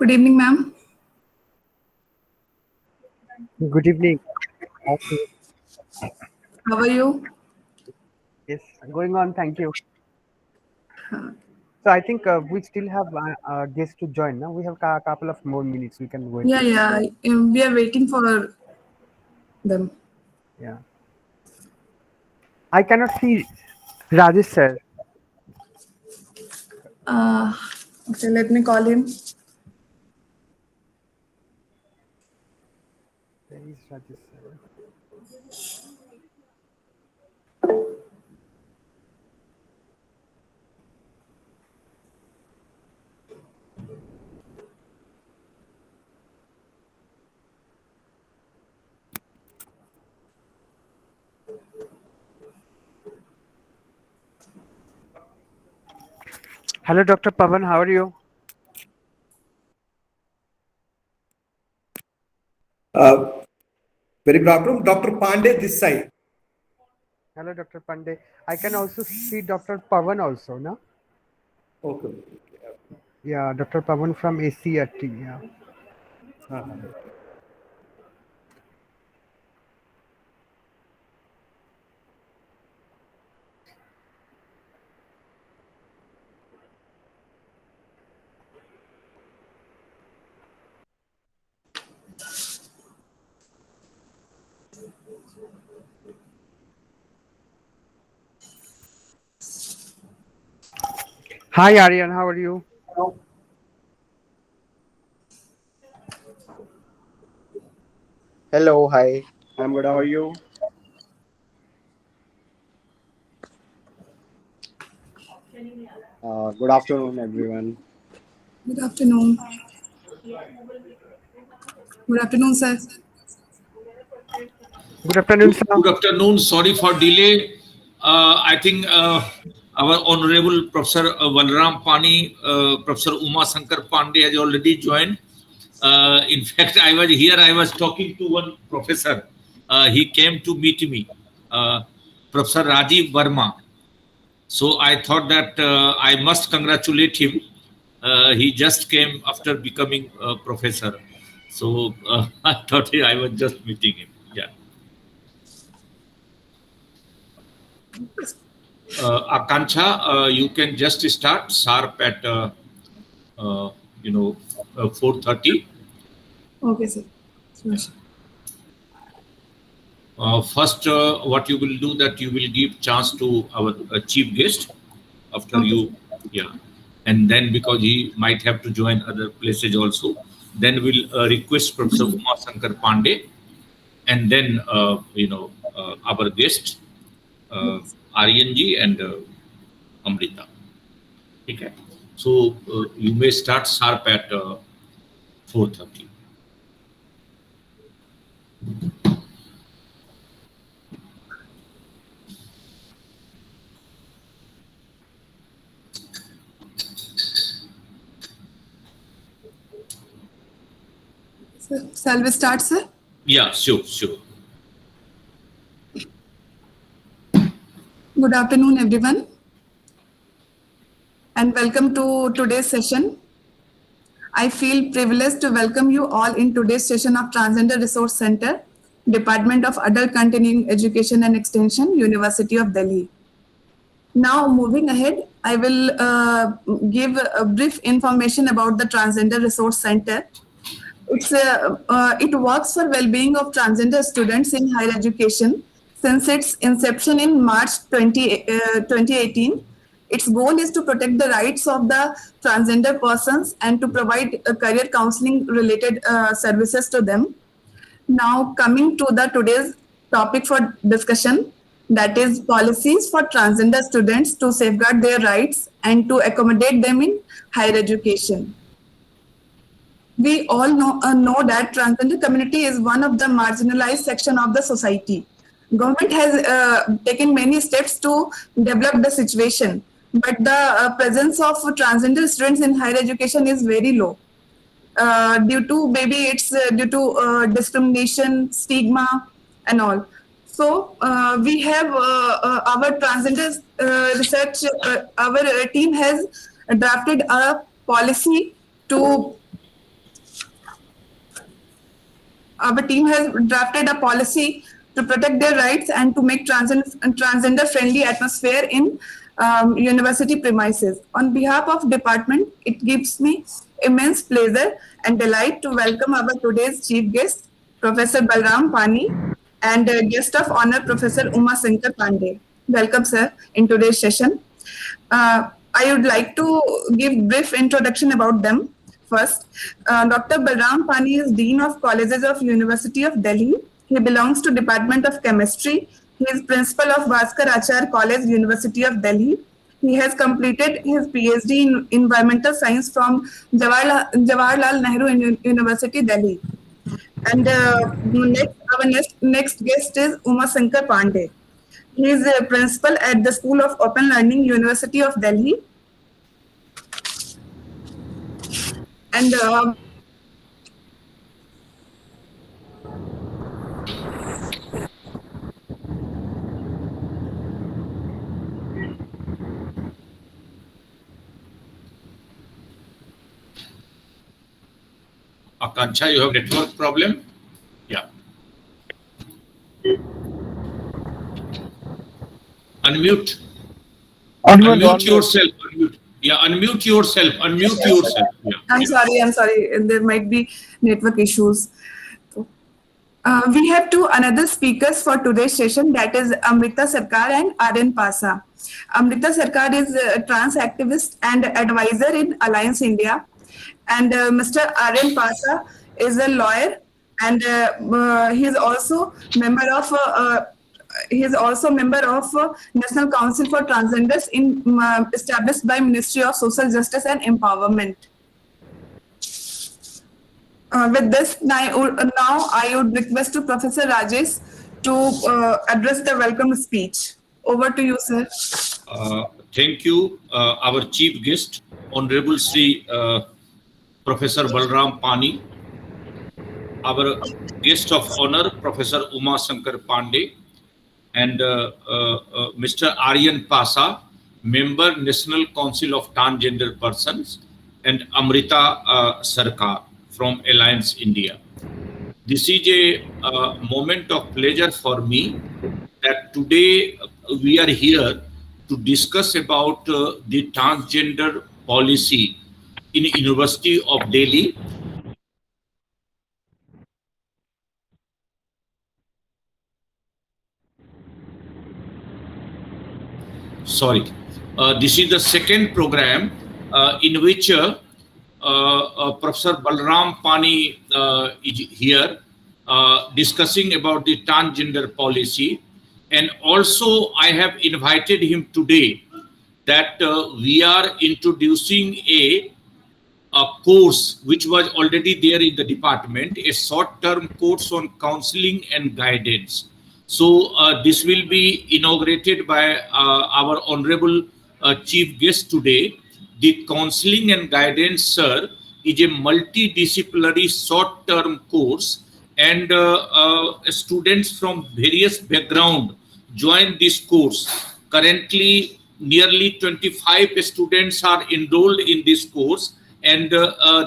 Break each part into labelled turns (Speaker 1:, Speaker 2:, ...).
Speaker 1: Good evening, ma'am.
Speaker 2: Good evening.
Speaker 1: How are you?
Speaker 2: Yes, going on. Thank you. So I think we still have guests to join. Now we have a couple of more minutes. We can wait.
Speaker 1: Yeah. We are waiting for them.
Speaker 2: Yeah. I cannot see Rajesh sir.
Speaker 1: Okay, let me call him.
Speaker 2: Where is Rajesh sir? Hello, Dr. Pavan. How are you?
Speaker 3: Very good afternoon, Dr. Pandey this side.
Speaker 2: Hello, Dr. Pandey. I can also see Dr. Pavan also, no?
Speaker 3: Okay.
Speaker 2: Yeah, Dr. Pavan from ACRT. Yeah. Hi, Aryan. How are you?
Speaker 4: Hello, hi. I'm good. How are you? Good afternoon, everyone.
Speaker 1: Good afternoon. Good afternoon, sir.
Speaker 2: Good afternoon, sir.
Speaker 5: Good afternoon. Sorry for delay. I think our Honorable Professor Valram Pani, Professor Uma Shankar Pandey has already joined. In fact, I was talking to one professor. He came to meet me, Professor Rajiv Verma. So I thought that I must congratulate him. He just came after becoming a professor. So I thought I was just meeting him. Yeah. Akanksha, you can just start sharp at 4:30.
Speaker 1: Okay, sir. Sure.
Speaker 5: First, what you will do that you will give chance to our chief guest after
Speaker 1: Okay.
Speaker 5: you, yeah, and then because he might have to join other places also, then we'll request Professor Uma Shankar Pandey, and then our guest Aryanji and Amrita. Okay, so you may start sharp at 4:30.
Speaker 1: Sir, shall we start, sir?
Speaker 5: Yeah, sure.
Speaker 1: Good afternoon, everyone, and welcome to today's session. I feel privileged to welcome you all in today's session of Transgender Resource Center, Department of Adult Continuing Education and Extension, University of Delhi. Now, moving ahead, I will give a brief information about the Transgender Resource Center. It works for well-being of transgender students in higher education since its inception in March 2018. Its goal is to protect the rights of the transgender persons and to provide career counseling related services to them. Now, coming to the today's topic for discussion, that is policies for transgender students to safeguard their rights and to accommodate them in higher education. We all know that transgender community is one of the marginalized section of the society. Government has taken many steps to develop the situation, but the presence of transgender students in higher education is very low. Due to maybe it's due to discrimination, stigma, and all. So we have our transgender research. Our team has drafted a policy to our team has drafted a policy to protect their rights and to make transgender-friendly atmosphere in university premises. On behalf of department, it gives me immense pleasure and delight to welcome our today's chief guest, Professor Balram Pani, and guest of honor, Professor Uma Shankar Pandey. Welcome, sir, in today's session. I would like to give brief introduction about them. First, Dr. Balram Pani is Dean of Colleges of University of Delhi. He belongs to Department of Chemistry. He is principal of Bhaskar Achar College, University of Delhi. He has completed his PhD in Environmental Science from Jawaharlal Nehru University, Delhi. And our next guest is Uma Shankar Pandey. He is a principal at the School of Open Learning, University of Delhi. And
Speaker 5: Akanksha, you have network problem? Yeah. Unmute. Unmute yourself. Unmute. Yeah, unmute yourself. Unmute yourself. Yeah.
Speaker 1: I'm sorry. There might be network issues. We have two another speakers for today's session, that is Amrita Sarkar and Aryan Pasa. Amrita Sarkar is a trans activist and advisor in Alliance India. And Mr. Aryan Pasa is a lawyer, and he is also member of National Council for Transgenders established by Ministry of Social Justice and Empowerment. With this, now I would request to Professor Rajesh to address the welcome speech. Over to you, sir.
Speaker 5: Thank you, our chief guest, Honorable Sri Professor Balram Pani, our guest of honor, Professor Uma Shankar Pandey, and Mr. Aryan Pasa, member, National Council of Transgender Persons, and Amrita Sarkar from Alliance India. This is a moment of pleasure for me that today we are here to discuss about the transgender policy in University of Delhi. Sorry, this is the second program in which Professor Balram Pani is here discussing about the transgender policy, and also I have invited him today that we are introducing a course which was already there in the department, a short-term course on counseling and guidance. So this will be inaugurated by our honorable chief guest today. The counseling and guidance, sir, is a multidisciplinary short-term course, and students from various backgrounds join this course. Currently, nearly 25 students are enrolled in this course, and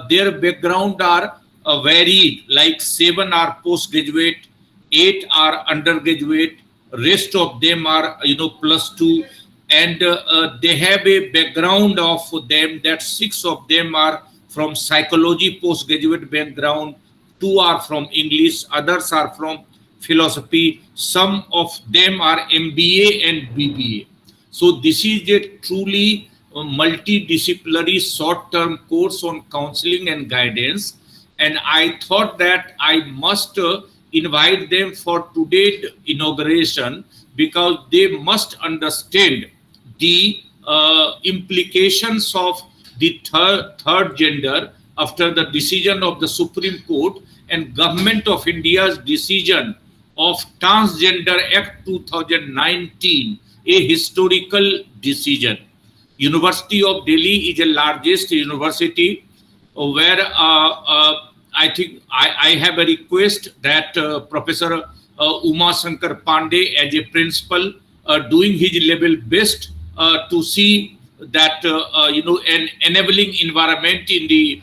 Speaker 5: their background are varied, like 7 are postgraduate, 8 are undergraduate, rest of them are +2, and they have a background of them that 6 of them are from psychology postgraduate background, 2 are from English, others are from philosophy, some of them are MBA and BBA. So this is a truly multidisciplinary short-term course on counseling and guidance, and I thought that I must invite them for today's inauguration because they must understand the implications of the third gender after the decision of the Supreme Court and Government of India's decision of Transgender Act 2019, a historical decision. University of Delhi is the largest university where I think I have a request that Professor Uma Shankar Pandey as a principal doing his level best to see that an enabling environment in the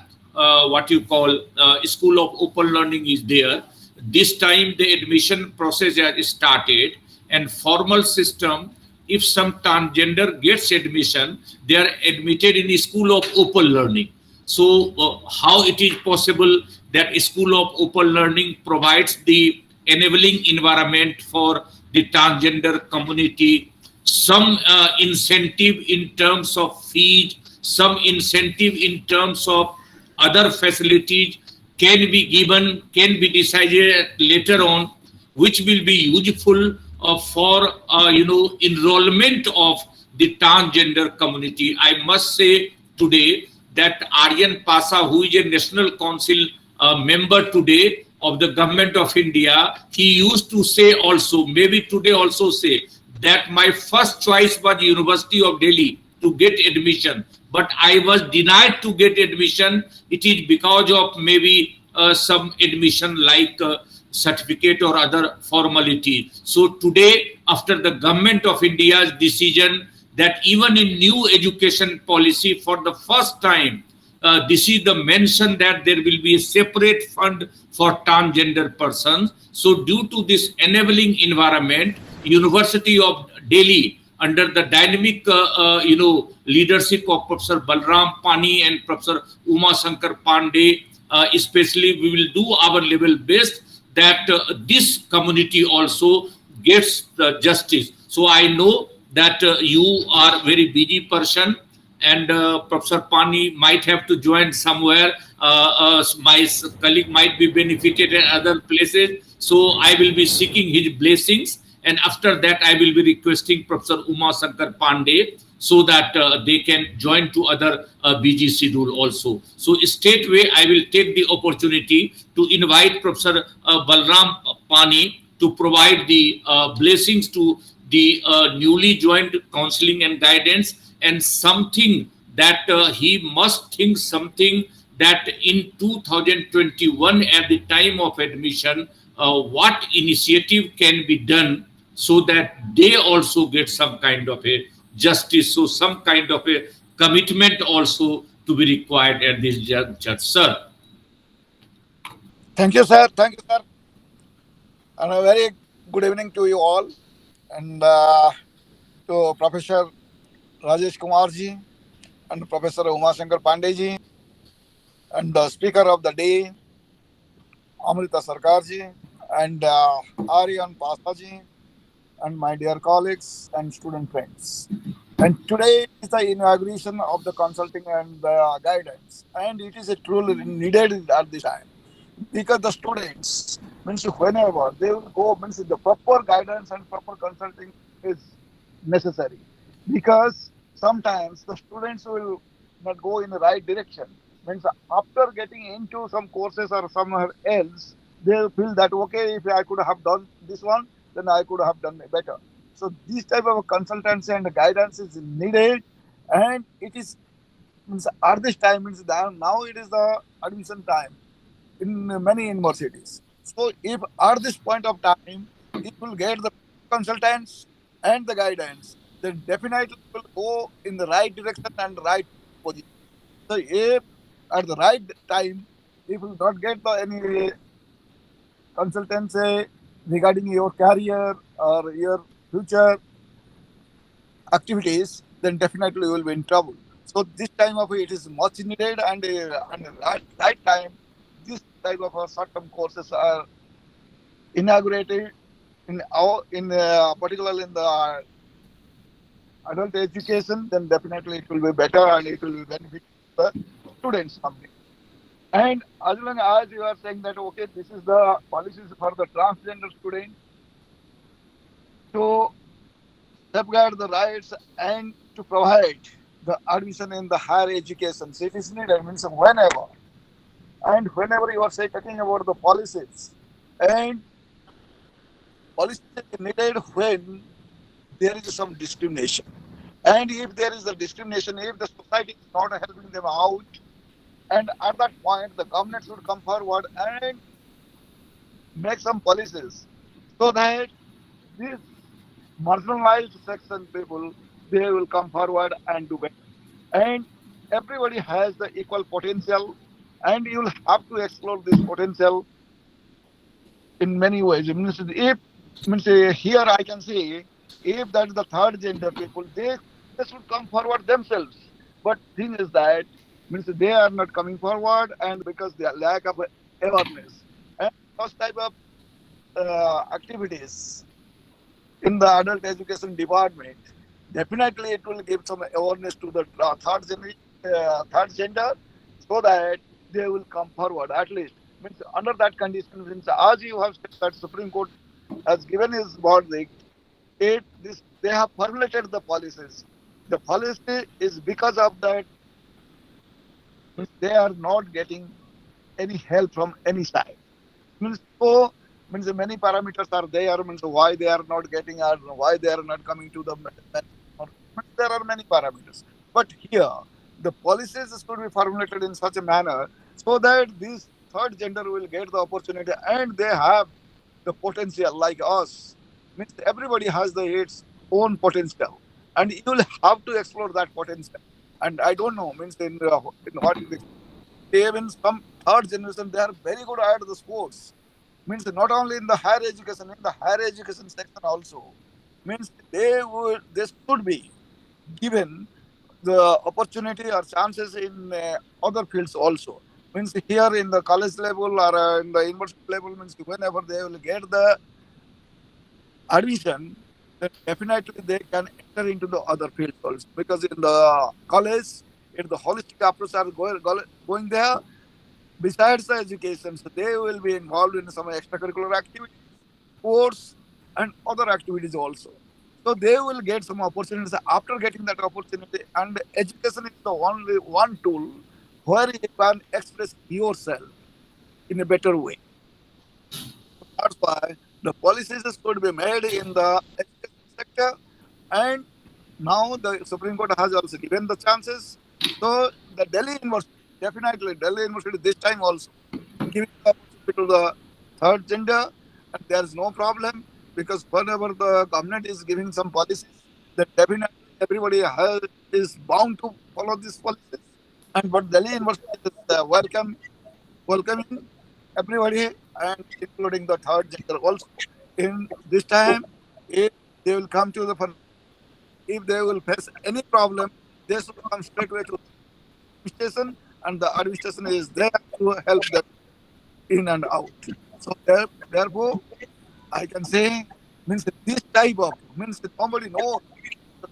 Speaker 5: what you call School of Open Learning is there. this time the admission process has started, and formal system, if some transgender gets admission, they are admitted in the school of open learning. So how it is possible that school of open learning provides the enabling environment for the transgender community, some incentive in terms of fees, some incentive in terms of other facilities can be given, can be decided later on, which will be useful for enrollment of the transgender community. I must say today that Aryan Pasa, who is a National Council member today of the Government of India, he used to say also, maybe today also say, that my first choice was University of Delhi to get admission, but I was denied to get admission. It is because of maybe some admission like certificate or other formality. So today, after the Government of India's decision that even in new education policy for the first time, this is the mention that there will be a separate fund for transgender persons. So due to this enabling environment, University of Delhi, under the dynamic leadership of Professor Balram Pani and Professor Uma Shankar Pandey, especially we will do our level best that this community also gets the justice. So I know that you are very busy person, and Professor Pani might have to join somewhere. My colleague might be benefited in other places. So I will be seeking his blessings. And after that, I will be requesting Professor Uma Shankar Pandey so that they can join to other busy schedule also. So straightway, I will take the opportunity to invite Professor Balram Pani to provide the blessings to the newly joined counseling and guidance, and something that he must think something that in 2021 at the time of admission, what initiative can be done so that they also get some kind of a justice, so some kind of a commitment also to be required at this juncture. Sir.
Speaker 6: Thank you, sir. Thank you, sir. And a very good evening to you all, and to Professor Rajesh Kumar ji and Professor Uma Shankar Pandey ji, and the speaker of the day, Amrita Sarkar ji, and Aryan Pasa ji, and my dear colleagues and student friends. And today is the inauguration of the consulting and the guidance, and it is a truly needed at this time, because the students, means whenever they will go, means the proper guidance and proper consulting is necessary, because sometimes the students will not go in the right direction. Means after getting into some courses or somewhere else, they feel that, okay, if I could have done this one, then I could have done better. So this type of consultancy and guidance is needed, and it is, means at this time, means that now it is the admission time in many universities. So if at this point of time it will get the consultants and the guidance, then definitely will go in the right direction and right position. So if at the right time, if you not get the any consultancy regarding your career or your future activities, then definitely you will be in trouble. So this time of it is much needed, and right time, this type of short-term courses are inaugurated in particularly in the adult education. Then definitely it will be better and it will be benefit the students something. And as long as you are saying that, okay, this is the policies for the transgender student to safeguard the rights and to provide the admission in the higher education. So it is needed, means whenever you are talking about the policies, and policies is needed when there is some discrimination. And if there is a discrimination, if the society is not helping them out, and at that point, the government should come forward and make some policies so that these marginalized section people, they will come forward and do better. And everybody has the equal potential, and you will have to explore this potential in many ways. Here I can say, if that is the third gender people, they should come forward themselves. But thing is that they are not coming forward, and because the lack of awareness and those type of activities in the adult education department, definitely it will give some awareness to the third gender, so that they will come forward at least. Under that condition, as you have said that Supreme Court has given his verdict, they have formulated the policies. The policy is because of that they are not getting any help from any side. So many parameters are there. Why they are not getting or why they are not coming to the. There are many parameters, but here the policies should be formulated in such a manner so that this third gender will get the opportunity and they have the potential like us. Everybody has its own potential, and you will have to explore that potential. And I don't know, in what even some third generation, they are very good at the sports. Not only in the higher education, in the higher education section also. They should be given the opportunity or chances in other fields also. Here in the college level or in the university level, whenever they will get the admission, then definitely they can enter into the other fields also. Because in the college, if the holistic approach are going there, besides the education, so they will be involved in some extracurricular activities, sports, and other activities also. So they will get some opportunities after getting that opportunity. And education is the only one tool where you can express yourself in a better way. That's why the policies should be made in the education sector, and now the Supreme Court has also given the chances. So the Delhi University, definitely Delhi University this time also giving the opportunity to the third gender, and there is no problem, because whenever the government is giving some policies, that definitely everybody is bound to follow these policies. And but Delhi University is welcoming everybody, and including the third gender also. In this time, if they will come to if they will face any problem, they should come straight away to the administration, and the administration is there to help them in and out. So therefore, I can say, this type of, nobody knows,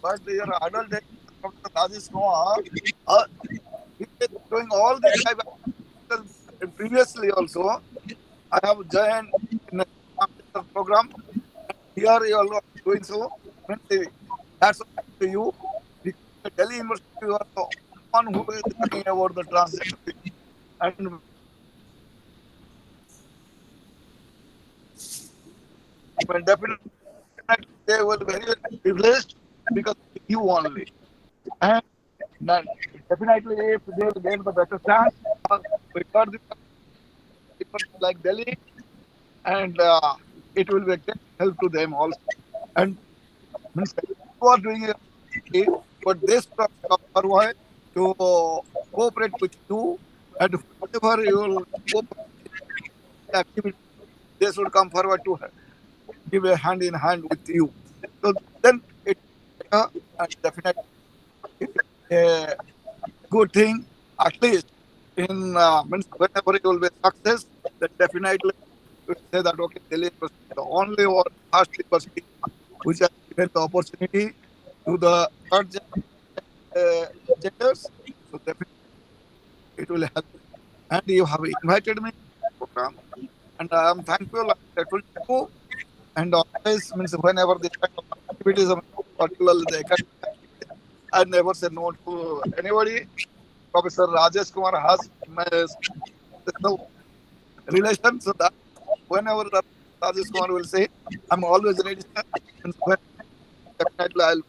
Speaker 6: but they are adult, Dr. Rajesh Kumar, he is doing all this type of, previously also, I have joined in a program, here you are doing so, that's to you, the Delhi University, you are the one who is talking about the transgender, and but definitely they were very privileged because of you only. And definitely if they will get the better chance, we got the people like Delhi, and it will be a great help to them also. And you are doing it, but this forward to cooperate with you, and whatever you will cooperate activity, they should come forward to give a hand in hand with you. So then it definitely a good thing, at least in whenever it will be success, that definitely will say that okay, Delhi is the only one first university which has given the opportunity to the third genders. So definitely it will help. And you have invited me to the program, and I am thankful. I will go. And always, whenever this kind of activities, particularly the academic activities, I never say no to anybody. Professor Rajesh Kumar has my relation, so that whenever Rajesh Kumar will say, I'm always ready. And definitely I'll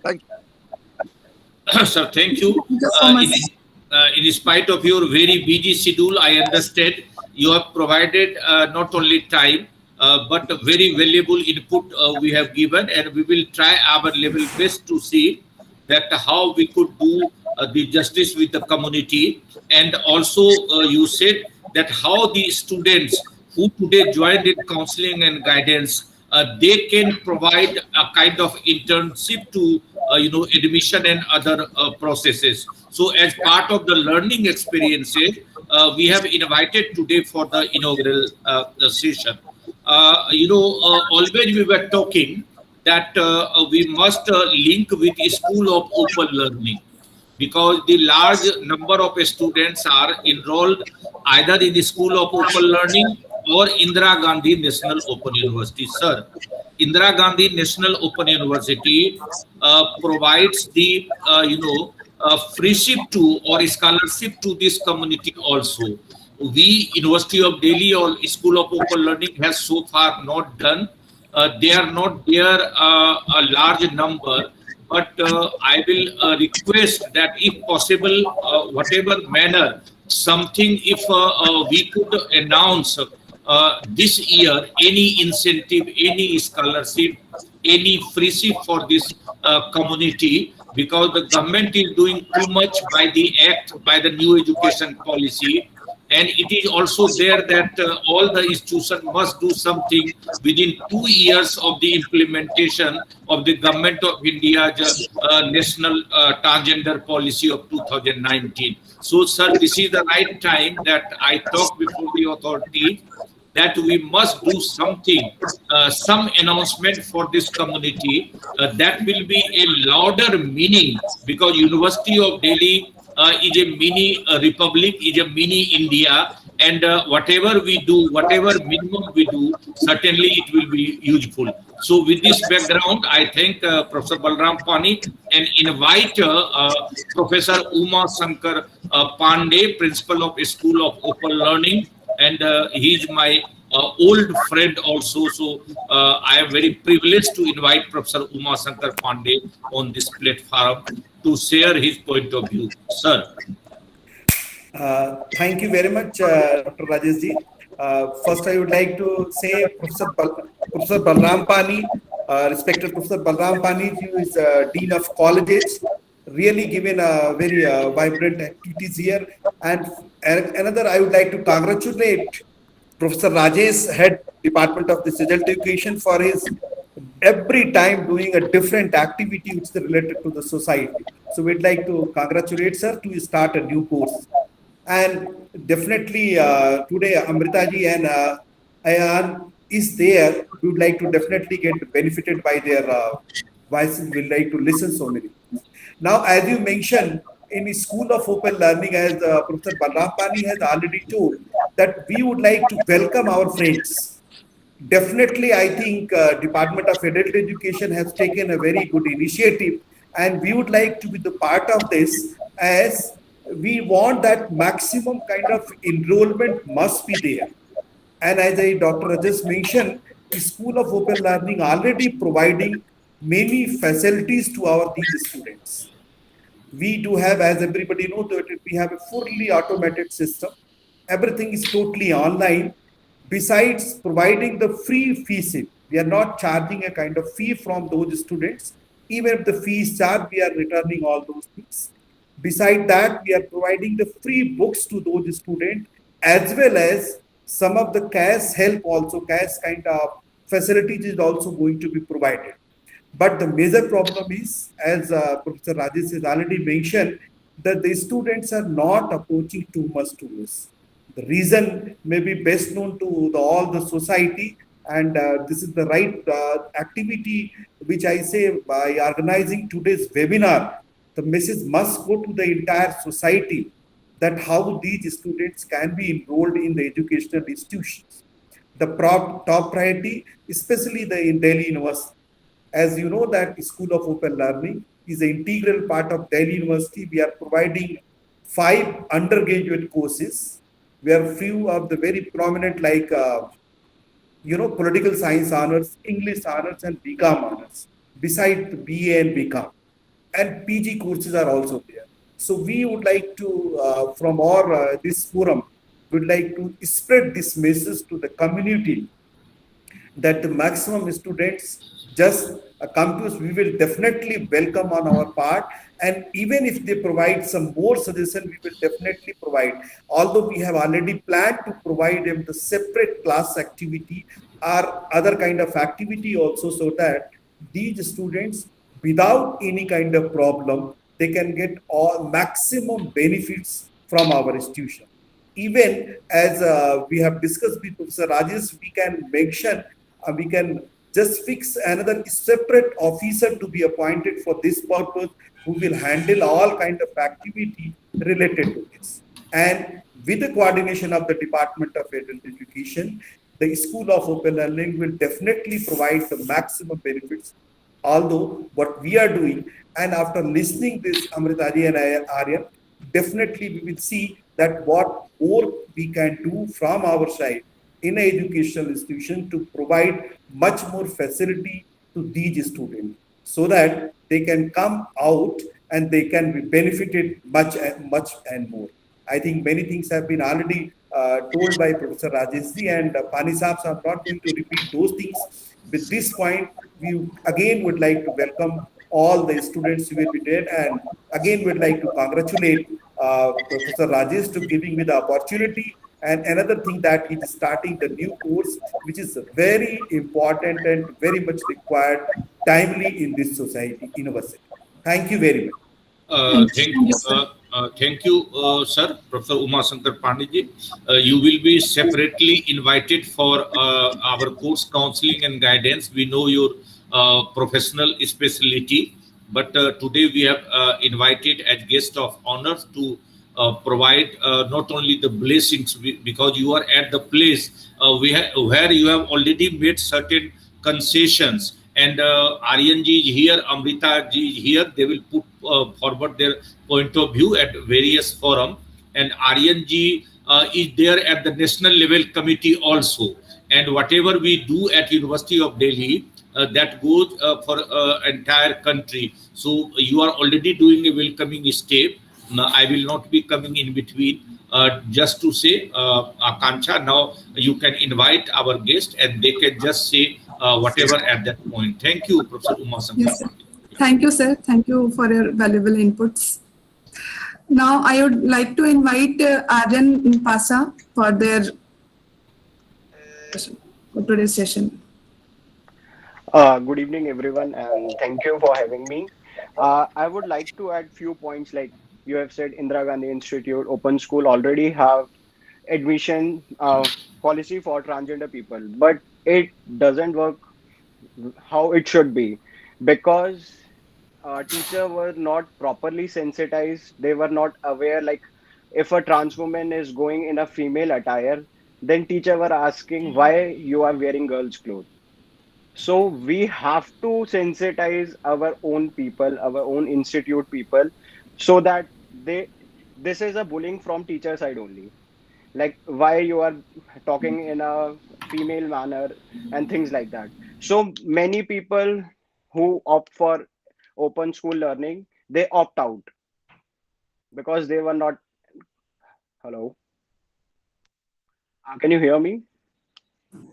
Speaker 6: thank you.
Speaker 5: Sir, thank you.
Speaker 1: Thank you so much.
Speaker 5: In spite of your very busy schedule, I understand you have provided not only time, but a very valuable input we have given, and we will try our level best to see that how we could do the justice with the community. And also you said that how the students who today joined in counseling and guidance, they can provide a kind of internship to admission and other processes. So as part of the learning experiences, we have invited today for the inaugural session. Always we were talking that we must link with a school of open learning, because the large number of students are enrolled either in the School of Open Learning or Indira Gandhi National Open University. Sir, Indira Gandhi National Open University provides the freeship to or scholarship to this community also. We, University of Delhi or School of Open Learning, has so far not done. They are not there a large number, but I will request that if possible, whatever manner, something if we could announce this year, any incentive, any scholarship, any freeship for this community, because the government is doing too much by the act, by the new education policy. And it is also there that all the institutions must do something within 2 years of the implementation of the Government of India's national transgender policy of 2019. So, sir, this is the right time that I talk before the authority that we must do something, some announcement for this community that will be a louder meaning, because University of Delhi is a mini republic, is a mini India, and whatever we do, whatever minimum we do, certainly it will be useful. So with this background, I thank Professor Balram Pani and invite Professor Uma Shankar Pandey, Principal of School of Open Learning, and he is my old friend also. So I am very privileged to invite Professor Uma Shankar Pandey on this platform to share his point of view. Sir.
Speaker 3: Thank you very much, Dr. Rajesh ji. First, I would like to say Professor Balram Pani, respected Professor Balram Pani, who is Dean of Colleges, really given a very vibrant activities here. And another, I would like to congratulate Professor Rajesh, Head Department of Adult Education, for his every time doing a different activity which is related to the society. So we'd like to congratulate sir to start a new course. And definitely today Amrita ji and Ayan is there. We would like to definitely get benefited by their voices. We'd like to listen so many. Now, as you mentioned, in the School of Open Learning, as Professor Balram Pani has already told, that we would like to welcome our friends. Definitely, I think Department of Adult Education has taken a very good initiative, and we would like to be the part of this, as we want that maximum kind of enrollment must be there. And as Dr. Rajesh mentioned, the School of Open Learning already providing many facilities to these students. We do have, as everybody knows, that we have a fully automated system. Everything is totally online. Besides providing the free fees, we are not charging a kind of fee from those students. Even if the fees charged, we are returning all those things. Besides that, we are providing the free books to those students, as well as some of the cash help also, cash kind of facilities is also going to be provided. But the major problem is, as Professor Rajesh has already mentioned, that the students are not approaching too much to us. The reason may be best known to all the society, and this is the right activity which I say by organizing today's webinar, the message must go to the entire society that how these students can be enrolled in the educational institutions. The top priority, especially in Delhi University. As you know that School of Open Learning is an integral part of Delhi University. We are providing 5 undergraduate courses, where few of the very prominent like, political science honors, English honors and BCom honors, besides the BA and BCom. And PG courses are also there. So we would like to, from our this forum, would like to spread this message to the community that the maximum students just come to us. We will definitely welcome on our part, And even if they provide some more suggestion, we will definitely provide. Although we have already planned to provide them the separate class activity or other kind of activity also, so that these students, without any kind of problem, they can get all maximum benefits from our institution. Even as we have discussed with Professor Rajesh, we can mention, we can just fix another separate officer to be appointed for this purpose, who will handle all kind of activity related to this. And with the coordination of the Department of Adult Education, the School of Open Learning will definitely provide the maximum benefits. Although what we are doing, and after listening this Amritaji and Aryan, definitely we will see that what more we can do from our side in an educational institution to provide much more facility to these students, so that they can come out and they can be benefited much and more. I think many things have been already told by Professor Rajeshji and Pani Saab, so I'm not going to repeat those things. With this point, we again would like to welcome all the students who will be there, and again would like to congratulate Professor Rajesh to giving me the opportunity. And another thing, that it is starting the new course, which is very important and very much required timely in this society, university. Thank you very much.
Speaker 5: Thank you, sir, Professor Uma Shankar Pandey. You will be separately invited for our course counseling and guidance. We know your professional specialty, but today we have invited as guest of honor to provide not only the blessings, because you are at the place where you have already made certain concessions, and Aryan ji is here, Amrita ji is here. They will put forward their point of view at various forum, and Aryan ji is there at the national level committee also. And whatever we do at University of Delhi, that goes for entire country. So you are already doing a welcoming step. I will not be coming in between. Just to say, Akanksha, now you can invite our guest and they can just say whatever at that point. Thank you, Professor Uma Shankar.
Speaker 1: Yes, sir. Thank you, sir. Thank you for your valuable inputs. Now, I would like to invite Aryan Pasa for today's session.
Speaker 4: Good evening, everyone, and thank you for having me. I would like to add few points. Like you have said, Indira Gandhi Institute Open School already have admission policy for transgender people, but it doesn't work how it should be, because teachers were not properly sensitized. They were not aware, like if a trans woman is going in a female attire, then teachers were asking why you are wearing girls' clothes. So we have to sensitize our own people, our own institute people, so that this is a bullying from teacher side only. Like why you are talking in a female manner and things like that. So many people who opt for open school learning, they opt out because they were not. Hello. Can you hear me?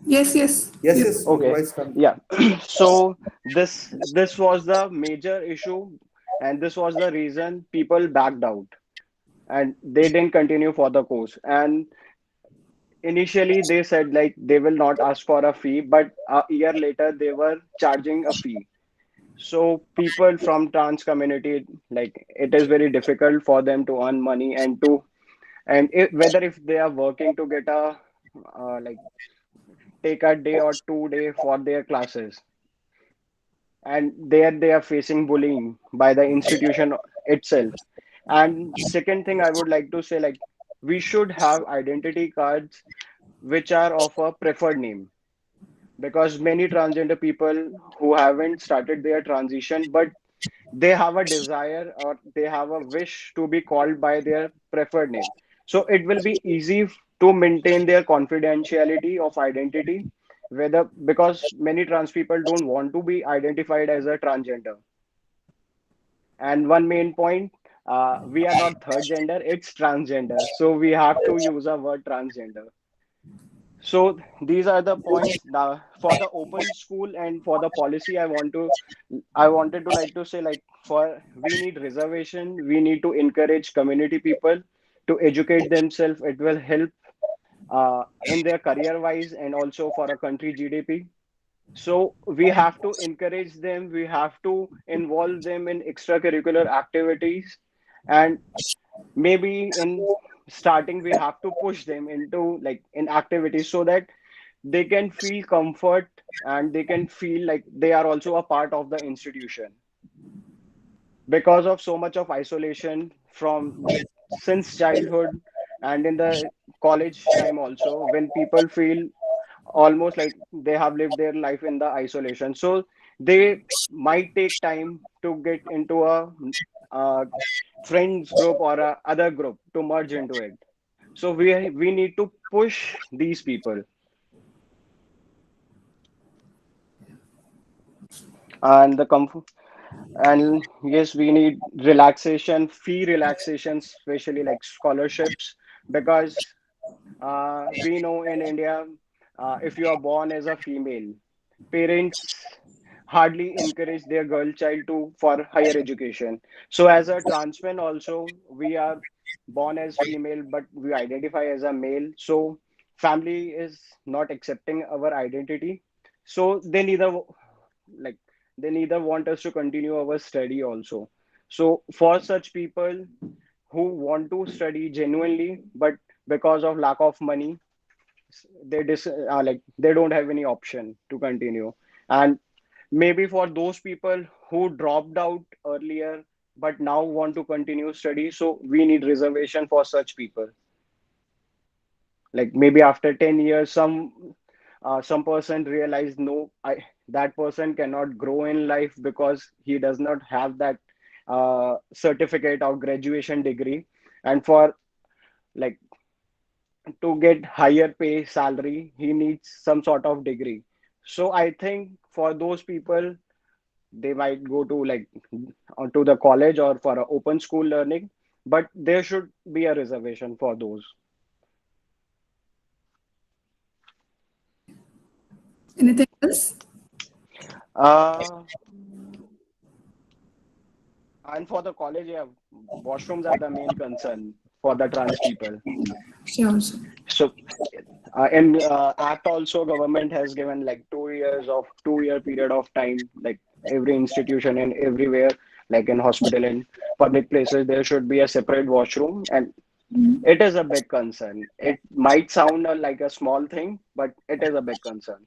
Speaker 1: Yes, yes.
Speaker 3: Yes.
Speaker 4: Okay. Yeah. So this was the major issue, and this was the reason people backed out and they didn't continue for the course. And initially they said like they will not ask for a fee, but a year later they were charging a fee. So people from trans community, like it is very difficult for them to earn money and whether if they are working to get a like take a day or 2 day for their classes, and there they are facing bullying by the institution itself. And second thing I would like to say, like we should have identity cards which are of a preferred name, because many transgender people who haven't started their transition, but they have a desire or they have a wish to be called by their preferred name. So it will be easy to maintain their confidentiality of identity, whether because many trans people don't want to be identified as a transgender. And one main point, we are not third gender, it's transgender. So we have to use a word transgender. So these are the points. Now for the open school and for the policy, I wanted to like to say, like, for we need reservation, we need to encourage community people to educate themselves. It will help in their career wise and also for a country GDP. So we have to encourage them, we have to involve them in extracurricular activities, and maybe in starting we have to push them into like in activities so that they can feel comfort and they can feel like they are also a part of the institution. Because of so much of isolation from since childhood and in the college time also, when people feel almost like they have lived their life in the isolation, so they might take time to get into a friends group or a other group to merge into it. So we need to push these people. And the comfort, and yes, we need relaxation, fee relaxations, especially like scholarships, because we know in India, if you are born as a female, parents hardly encourage their girl child to for higher education. So as a trans man also, we are born as female, but we identify as a male. So family is not accepting our identity. So like they neither want us to continue our study also. So for such people who want to study genuinely, but because of lack of money, like they don't have any option to continue. And maybe for those people who dropped out earlier but now want to continue study, so we need reservation for such people. Like maybe after 10 years, some person realized, no, I that person cannot grow in life because he does not have that certificate or graduation degree. And for like to get higher pay salary, he needs some sort of degree. So I think for those people, they might go to like to the college or for a open school learning, but there should be a reservation for those.
Speaker 1: Anything else?
Speaker 4: uh and for the college, yeah, washrooms are the main concern for the trans people.
Speaker 1: Sure, sure.
Speaker 4: So in act also, government has given like 2 years of 2 year period of time, like every institution and everywhere, like in hospital and public places, there should be a separate washroom. And it is a big concern. It might sound like a small thing, but it is a big concern.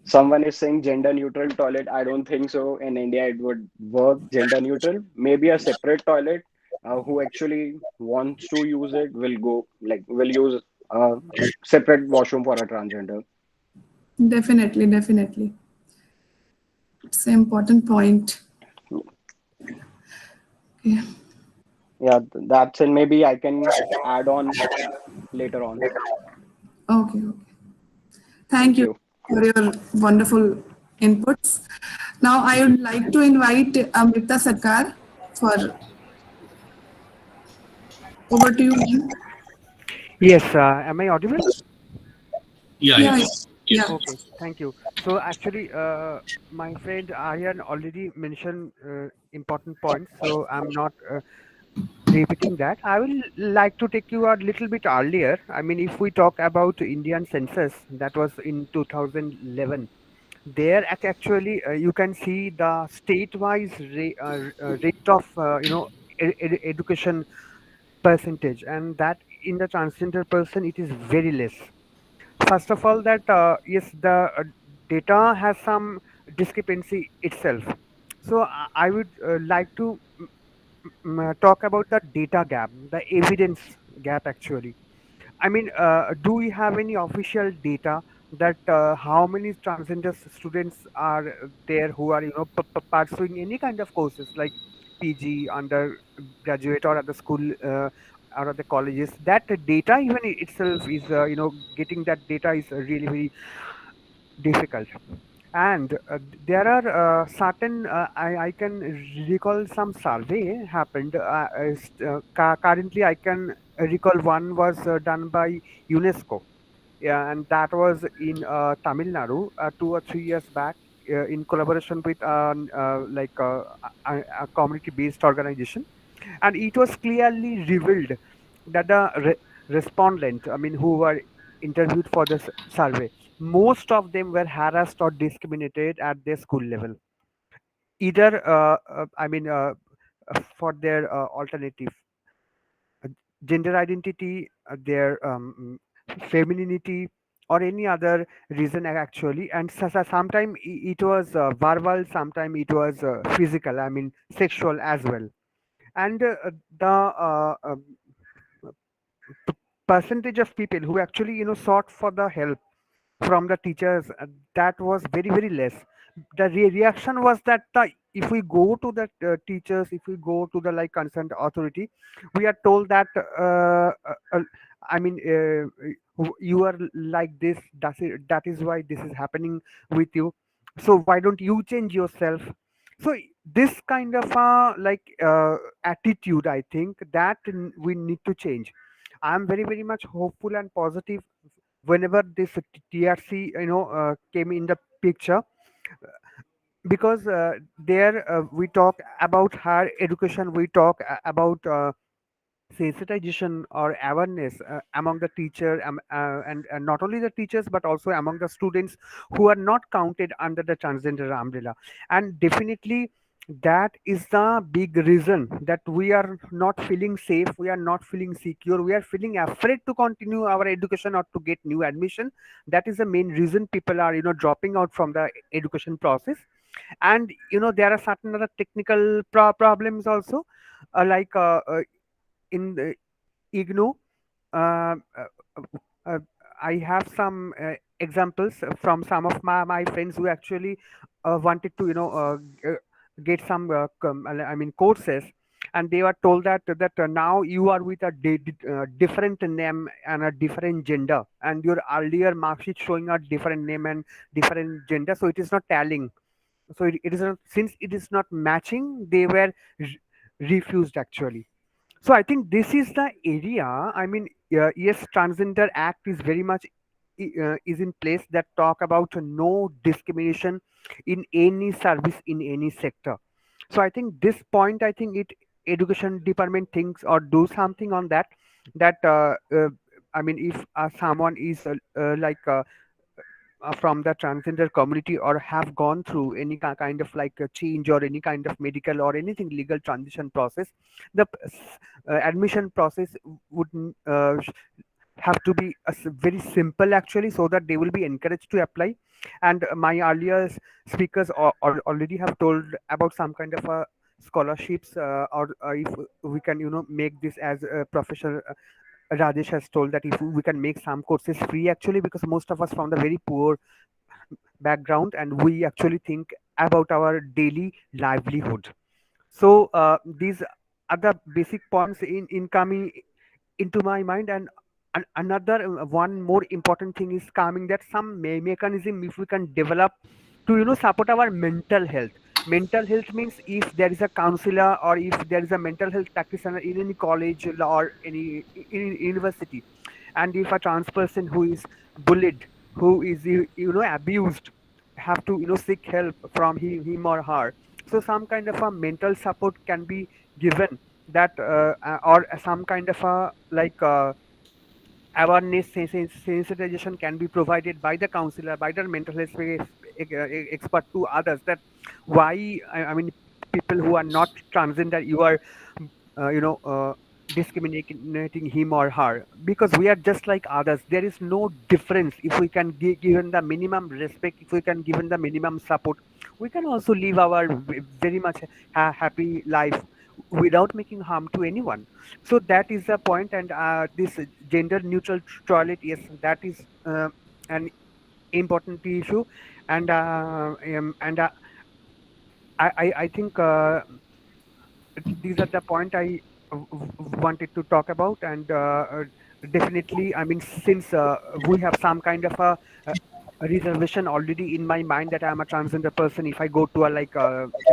Speaker 4: Someone is saying gender neutral toilet. I don't think so. In India, it would work gender neutral. Maybe a separate toilet. Who actually wants to use it will go like will use a separate washroom for a transgender.
Speaker 1: Definitely, definitely. It's an important point. Yeah.
Speaker 4: Yeah, that's it. Maybe I can add on later on.
Speaker 1: Okay, okay. Thank you for your wonderful inputs. Now I would like to invite Amrita Sarkar for over to you, ma'am.
Speaker 2: Yes, am I audible?
Speaker 5: Yeah,
Speaker 1: Yeah,
Speaker 5: yeah.
Speaker 1: yeah.
Speaker 2: Okay, thank you. So actually, my friend Aryan already mentioned important points, so I'm not repeating that. I will like to take you a little bit earlier. I mean, if we talk about Indian census, that was in 2011. There, actually, you can see the state-wise rate of education percentage, and that in the transgender person it is very less. First of all, that yes, the data has some discrepancy itself. So I would like to talk about the data gap, the evidence gap actually. I mean, do we have any official data that how many transgender students are there who are pursuing any kind of courses like PG, undergraduate, or at the school or at the colleges? That data even itself is getting that data is really very difficult. And there are certain I can recall some survey happened currently I can recall one was done by UNESCO. Yeah, and that was in Tamil Nadu 2 or 3 years back in collaboration with a community-based organization, and it was clearly revealed that the respondent, I mean, who were interviewed for this survey, most of them were harassed or discriminated at their school level, either for their alternative gender identity, their femininity, or any other reason actually. And sometimes it was verbal, sometimes it was physical, I mean sexual as well. And the percentage of people who actually sought for the help from the teachers, that was very very less. The reaction was that if we go to the teachers, if we go to the like concerned authority, we are told that I mean you are like this, that is why this is happening with you, so why don't you change yourself? So this kind of attitude, I think that we need to change. I'm very very much hopeful and positive whenever this TRC came in the picture, because there we talk about higher education, we talk about sensitization or awareness among the teacher, and not only the teachers but also among the students who are not counted under the transgender umbrella. And definitely that is the big reason that we are not feeling safe, we are not feeling secure, we are feeling afraid to continue our education or to get new admission. That is the main reason people are dropping out from the education process. And there are certain other technical problems also, like in the IGNOU. Uh, uh, uh, I have some examples from some of my friends who actually wanted to get some I mean courses, and they were told that now you are with a different name and a different gender, and your earlier mark sheet showing a different name and different gender, so it is not tallying. So it is not, since it is not matching, they were refused actually. So I think this is the area. I mean, yes, Transgender Act is very much is in place that talk about no discrimination in any service in any sector. So I think this point, I think it education department thinks or do something on that. That I mean, if someone is from the transgender community or have gone through any kind of like a change or any kind of medical or anything legal transition process, the admission process would have to be very simple actually, so that they will be encouraged to apply. And my earlier speakers already have told about some kind of scholarships, or if we can make this as a professional. Rajesh has told that if we can make some courses free actually, because most of us from the very poor background and we actually think about our daily livelihood. So these are the basic points in coming into my mind. And another one more important thing is coming, that some mechanism if we can develop to support our mental health. Mental health means if there is a counselor or if there is a mental health practitioner in any college or any in university, and if a trans person who is bullied, who is abused, have to seek help from him or her. So some kind of a mental support can be given, that or some kind of a like awareness sensitization can be provided by the counselor, by the mental health expert to others, that why I mean people who are not transgender, you are discriminating him or her, because we are just like others. There is no difference. If we can given the minimum respect, if we can given the minimum support, we can also live our very much happy life without making harm to anyone. So that is the point. And this gender neutral toilet, yes, that is an important issue. And I think these are the point I wanted to talk about. And definitely, I mean, since we have some kind of a a reservation already in my mind that I'm a transgender person. If I go to a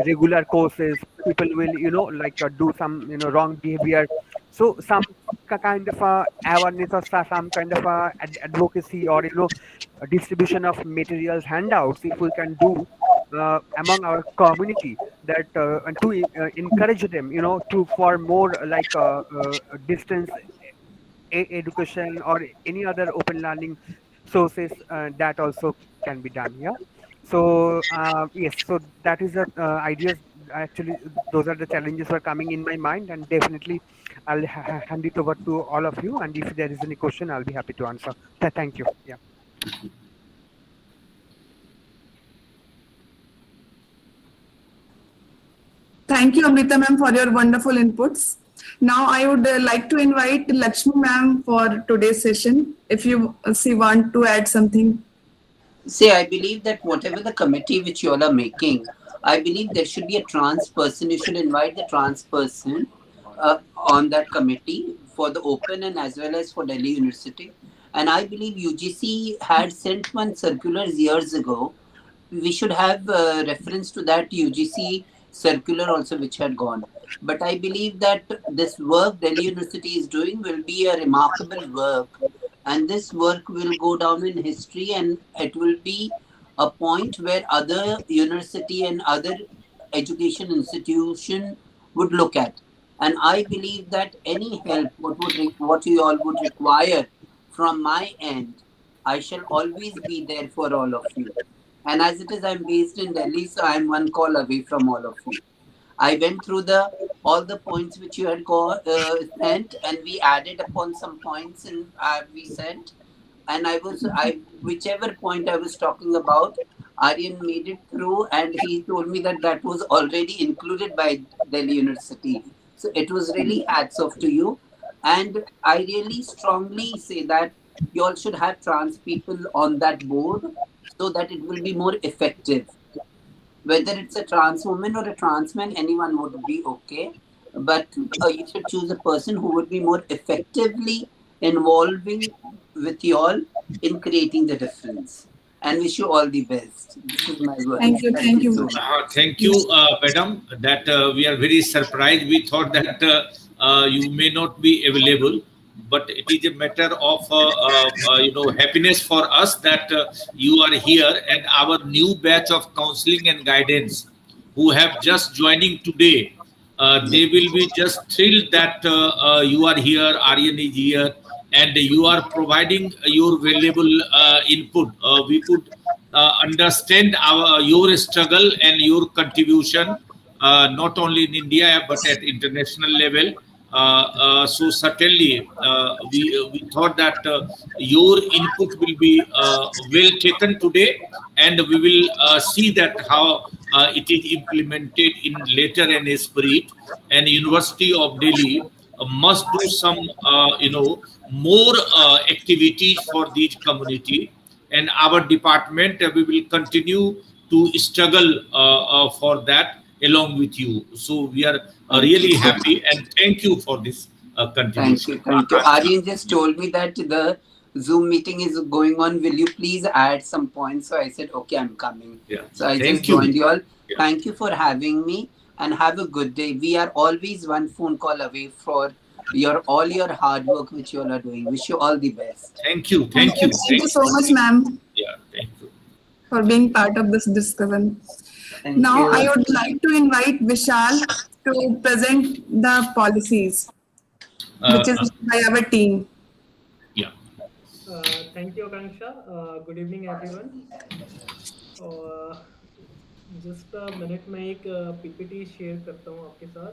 Speaker 2: regular courses, people will do some wrong behavior. So some kind of awareness or some kind of advocacy, or a distribution of materials, handouts, if we can do among our community, that and to encourage them, to for more distance education or any other open learning sources, that also can be done. Yeah. So yes, so that is the ideas. Actually, those are the challenges were coming in my mind, and definitely I'll hand it over to all of you, and if there is any question, I'll be happy to answer. Thank you. Yeah.
Speaker 1: Thank you, Amrita ma'am, for your wonderful inputs. Now, I would like to invite Lakshmi ma'am for today's session. If you she want to add something.
Speaker 7: See, I believe that whatever the committee which you all are making, I believe there should be a trans person. You should invite the trans person on that committee for the open and as well as for Delhi University. And I believe UGC had sent one circulars years ago. We should have reference to that UGC circular also, which had gone. But I believe that this work Delhi University is doing will be a remarkable work, and this work will go down in history, and it will be a point where other university and other education institution would look at. And I believe that any help what you all would require from my end, I shall always be there for all of you. And as it is, I'm based in Delhi, so I'm one call away from all of you. I went through the all the points which you had sent, and we added upon some points, and we sent. And I whichever point I was talking about, Aryan made it through, and he told me that that was already included by Delhi University. So it was really hats off to you, and I really strongly say that you all should have trans people on that board so that it will be more effective. Whether it's a trans woman or a trans man, anyone would be okay. But you should choose a person who would be more effectively involving with you all in creating the difference. And wish you all the best. This is my word.
Speaker 1: Thank you. Thank you.
Speaker 7: So much.
Speaker 5: Thank you, madam. That we are very surprised. We thought that you may not be available, but it is a matter of happiness for us that you are here, and our new batch of counseling and guidance who have just joining today. They will be just thrilled that you are here, Aryan is here, and you are providing your valuable input. We could understand your struggle and your contribution, not only in India but at international level. So certainly, we thought that your input will be well taken today, and we will see that how it is implemented in later and spirit. And University of Delhi must do some more activities for this community, and our department we will continue to struggle for that along with you. So we are really happy, and thank you for this
Speaker 7: Thank
Speaker 5: contribution.
Speaker 7: you. Thank you. Aryan just told me that the Zoom meeting is going on. Will you please add some points? So I said, okay, I'm coming.
Speaker 5: Yeah.
Speaker 7: So I
Speaker 5: Thank
Speaker 7: just
Speaker 5: you.
Speaker 7: joined you all.
Speaker 5: Yeah.
Speaker 7: Thank you for having me, and have a good day. We are always one phone call away for all your hard work which you all are doing. Wish you all the best.
Speaker 5: Thank you. Thank you.
Speaker 1: Thank you so much, ma'am,
Speaker 5: Yeah. Thank you.
Speaker 1: for being part of this discussion.
Speaker 7: Thank
Speaker 1: Now,
Speaker 7: you.
Speaker 1: I would like to invite Vishal to present the policies, which is by our team.
Speaker 5: Yeah.
Speaker 8: Thank you, Akanksha. Good evening, everyone. Just a minute में एक PPT share करता हूँ आपके साथ.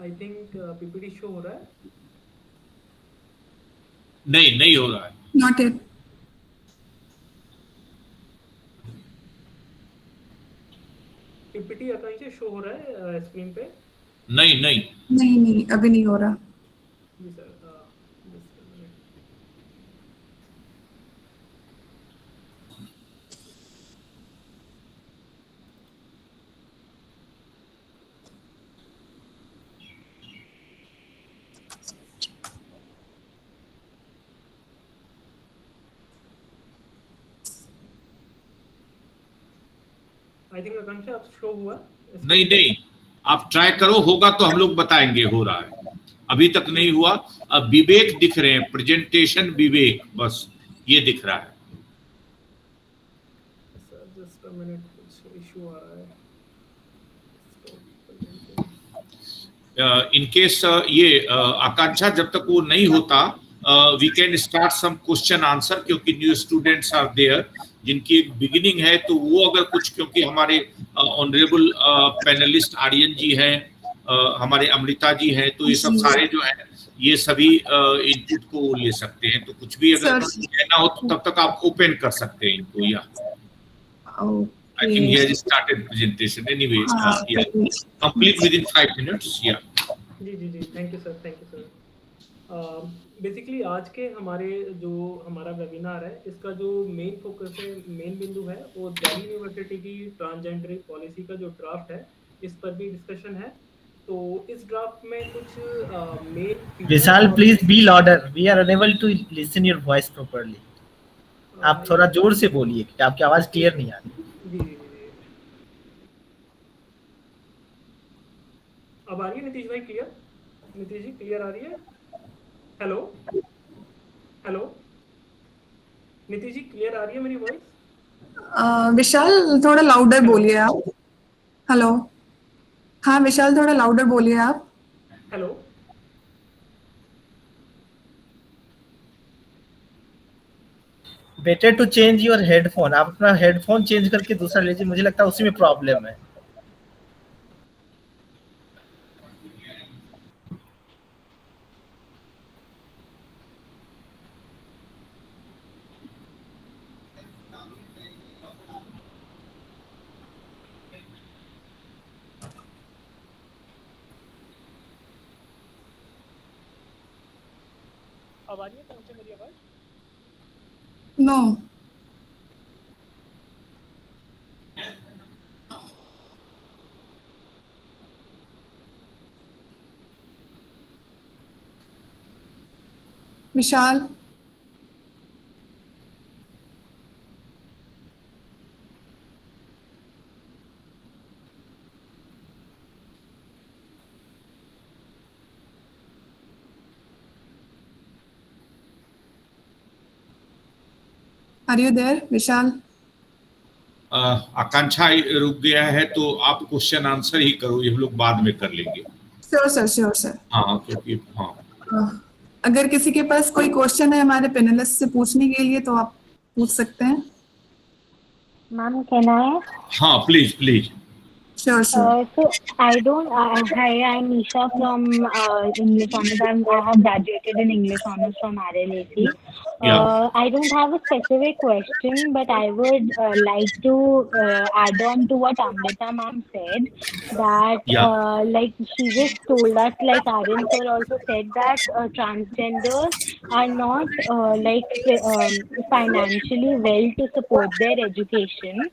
Speaker 8: I think PPT show हो रहा है.
Speaker 5: नहीं हो रहा है.
Speaker 1: Not yet.
Speaker 8: PPT Akanksha show हो रहा है स्क्रीन पे.
Speaker 5: नहीं.
Speaker 1: नहीं, अभी नहीं हो रहा.
Speaker 8: जी sir. just a minute. I think Akanksha अब शो हुआ।
Speaker 5: नहीं नहीं, आप ट्राई करो, होगा तो हम लोग बताएंगे हो रहा है। अभी तक नहीं हुआ। अब विवेक दिख रहे हैं, प्रेजेंटेशन विवेक, बस ये दिख रहा है।
Speaker 8: सर जस्ट अ मिनट, कुछ इशू आ रहा है।
Speaker 5: इन केस ये आकांक्षा जब तक वो नहीं होता, we can start some question answer, क्योंकि न्यू स्टूडेंट्स आर देयर जिनकी एक बिगिनिंग है। तो वो अगर कुछ, क्योंकि हमारे ऑनरेबल पैनलिस्ट आर्यन जी हैं, हमारे अमृता जी हैं, तो ये सब सारे जो हैं ये सभी इनपुट को ले सकते हैं। तो कुछ भी अगर कहना हो तो तब तक आप ओपन कर सकते हैं इनको। या I think he has started presentation anyway. Yeah, complete within 5 minutes. Yeah.
Speaker 8: जी, thank you sir, thank you sir. Basically आज के हमारा वेबिनार है, इसका जो मेन फोकस है, मेन बिंदु है, वो दिल्ली यूनिवर्सिटी की ट्रांसजेंडर पॉलिसी का जो ड्राफ्ट है, इस पर भी डिस्कशन है। तो इस ड्राफ्ट में कुछ main
Speaker 9: Vishal, please be louder, we are unable to listen your voice properly. आप थोड़ा जोर से बोलिए कि आपकी आवाज क्लियर नहीं आ रही।
Speaker 8: जी। अब आ रही है नीतीश भाई क्लियर? नीतीश जी क्लियर आ रही है? Hello hello, Nitish ji clear आ रही है मेरी वॉइस?
Speaker 1: विशाल थोड़ा लाउडर बोलिए आप। हेलो, हाँ विशाल थोड़ा लाउडर बोलिए आप।
Speaker 8: Hello,
Speaker 9: better to change your headphone. आप अपना हेडफोन चेंज करके दूसरा लीजिए, मुझे लगता है उसी में प्रॉब्लम है।
Speaker 8: अब आ रही है कौन से मेरी आवाज?
Speaker 1: No, Vishal are you there Vishal?
Speaker 5: Akanksha रुक गया है, तो आप क्वेश्चन आंसर ही करो, ये हम लोग बाद में कर लेंगे।
Speaker 1: Sure sir.
Speaker 5: हाँ, क्योंकि
Speaker 1: अगर किसी के पास कोई क्वेश्चन है हमारे पैनलिस्ट से पूछने के लिए तो आप पूछ सकते हैं।
Speaker 10: Ma'am can I?
Speaker 5: हाँ please.
Speaker 1: Sure.
Speaker 10: So I don't. Hi, I'm Nisha from English Honors. I have graduated in English Honors from RLAC. I don't have a specific question, but I would like to add on to what Amrita ma'am said. That like she just told us, like Aryan sir also said that transgenders are not financially well to support their education.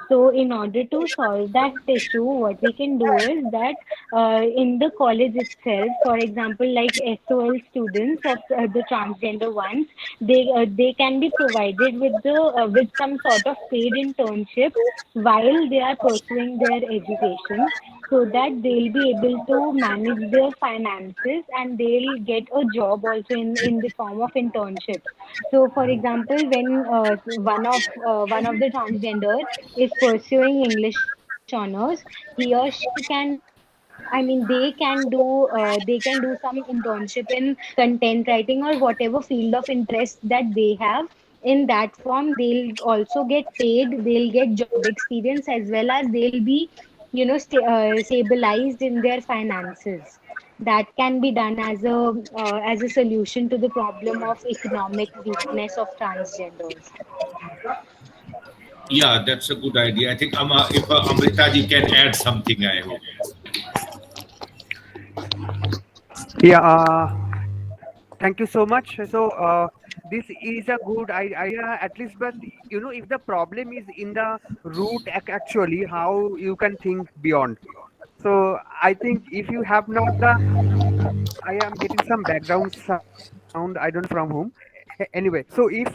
Speaker 10: So in order to solve that issue, what we can do is that in the college itself, for example, like SOL students of the transgender ones, they can be provided with with some sort of paid internship while they are pursuing their education, so that they'll be able to manage their finances and they'll get a job also in the form of internship. So, for example, when one of the transgender is pursuing English honors, he or she can, I mean, they can do some internship in content writing or whatever field of interest that they have. In that form, they'll also get paid. They'll get job experience as well as they'll be, stabilized in their finances. That can be done as a solution to the problem of economic weakness of transgenders.
Speaker 5: Yeah, that's a good idea. I think if Amrita ji can add something, I hope.
Speaker 2: Yeah, thank you so much. So this is a good idea, at least, but if the problem is in the root, actually, how you can think beyond. So I think if you have not I am getting some background sound, I don't know from whom. Anyway, so if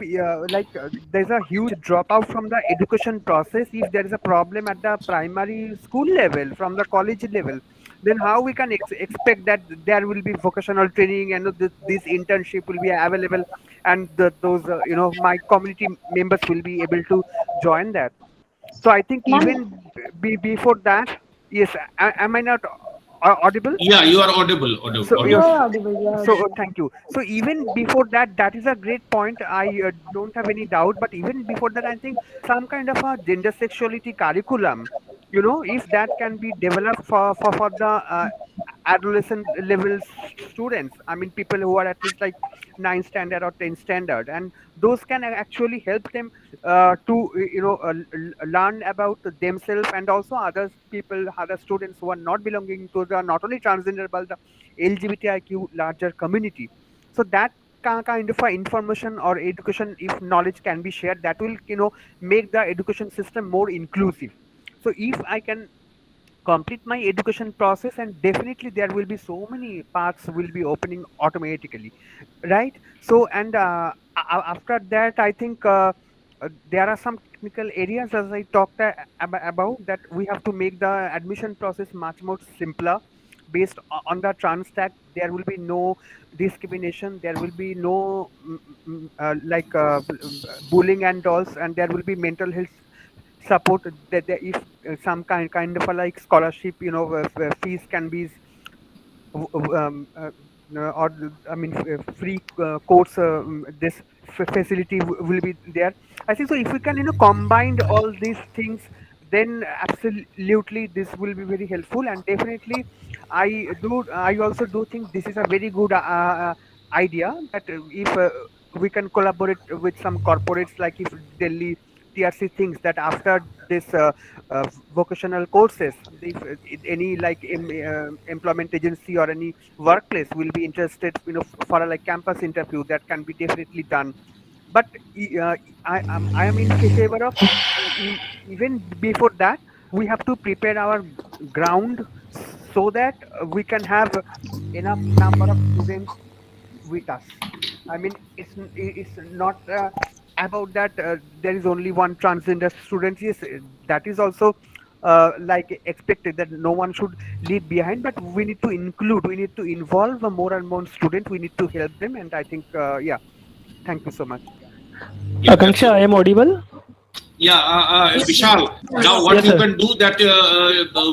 Speaker 2: there's a huge dropout from the education process, if there is a problem at the primary school level, from the college level, then how we can expect that there will be vocational training and this internship will be available, and those my community members will be able to join that. So I think
Speaker 10: Ma'am,
Speaker 2: even before that, yes, am I not audible?
Speaker 5: Yeah, you are audible,
Speaker 2: So
Speaker 10: you
Speaker 5: audible.
Speaker 10: are audible. You are
Speaker 2: so
Speaker 10: audible.
Speaker 2: thank you. So even before that, that is a great point. I don't have any doubt. But even before that, I think some kind of a gender sexuality curriculum, if that can be developed for the adolescent level students. I mean, people who are at least like 9 standard or 10 standard, and those can actually help them to learn about themselves and also other people, other students who are not belonging to the not only transgender but the LGBTIQ larger community. So that kind of information or education, if knowledge can be shared, that will make the education system more inclusive. So if I can complete my education process, and definitely there will be so many paths will be opening automatically, right? So and after that, I think there are some technical areas, as I talked about, that we have to make the admission process much more simpler. Based on the trans tag, there will be no discrimination, there will be no bullying and all, and there will be mental health support, that if some kind of a like scholarship, fees can be or I mean free course, this facility will be there. I think so if we can combine all these things, then absolutely this will be very helpful. And definitely I also do think this is a very good idea, that if we can collaborate with some corporates, like if Delhi TRC thinks that after this vocational courses, if any like employment agency or any workplace will be interested, for a like campus interview, that can be definitely done. But I am in favor of even before that, we have to prepare our ground so that we can have enough number of students with us. I mean, it's not about that there is only one transgender student. Yes, that is also like expected, that no one should leave behind. But we need to include, we need to involve more and more students. We need to help them, and I think yeah. Thank you so much.
Speaker 5: Yeah,
Speaker 11: Akanksha, I am audible?
Speaker 5: Yeah,
Speaker 1: Yes,
Speaker 5: Vishal. Now, what
Speaker 11: Yes,
Speaker 5: you
Speaker 11: sir.
Speaker 5: can do that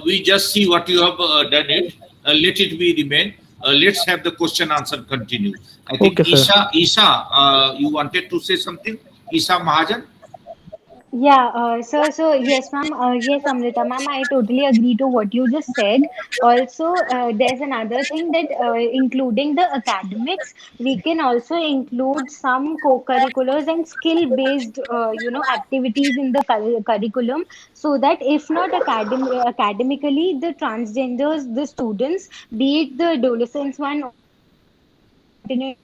Speaker 5: we just see what you have done it. Let it be remain. Let's have the question answer continue. I think
Speaker 11: Okay, sir.
Speaker 5: Isha, you wanted to say something. Isha Mahajan.
Speaker 10: Yeah, so yes, ma'am. Yes, Amrita, ma'am. I totally agree to what you just said. Also, there's another thing that including the academics, we can also include some co-curriculars and skill-based, activities in the curriculum, so that if not academically, the transgenders, the students, be it the adolescents one, continue,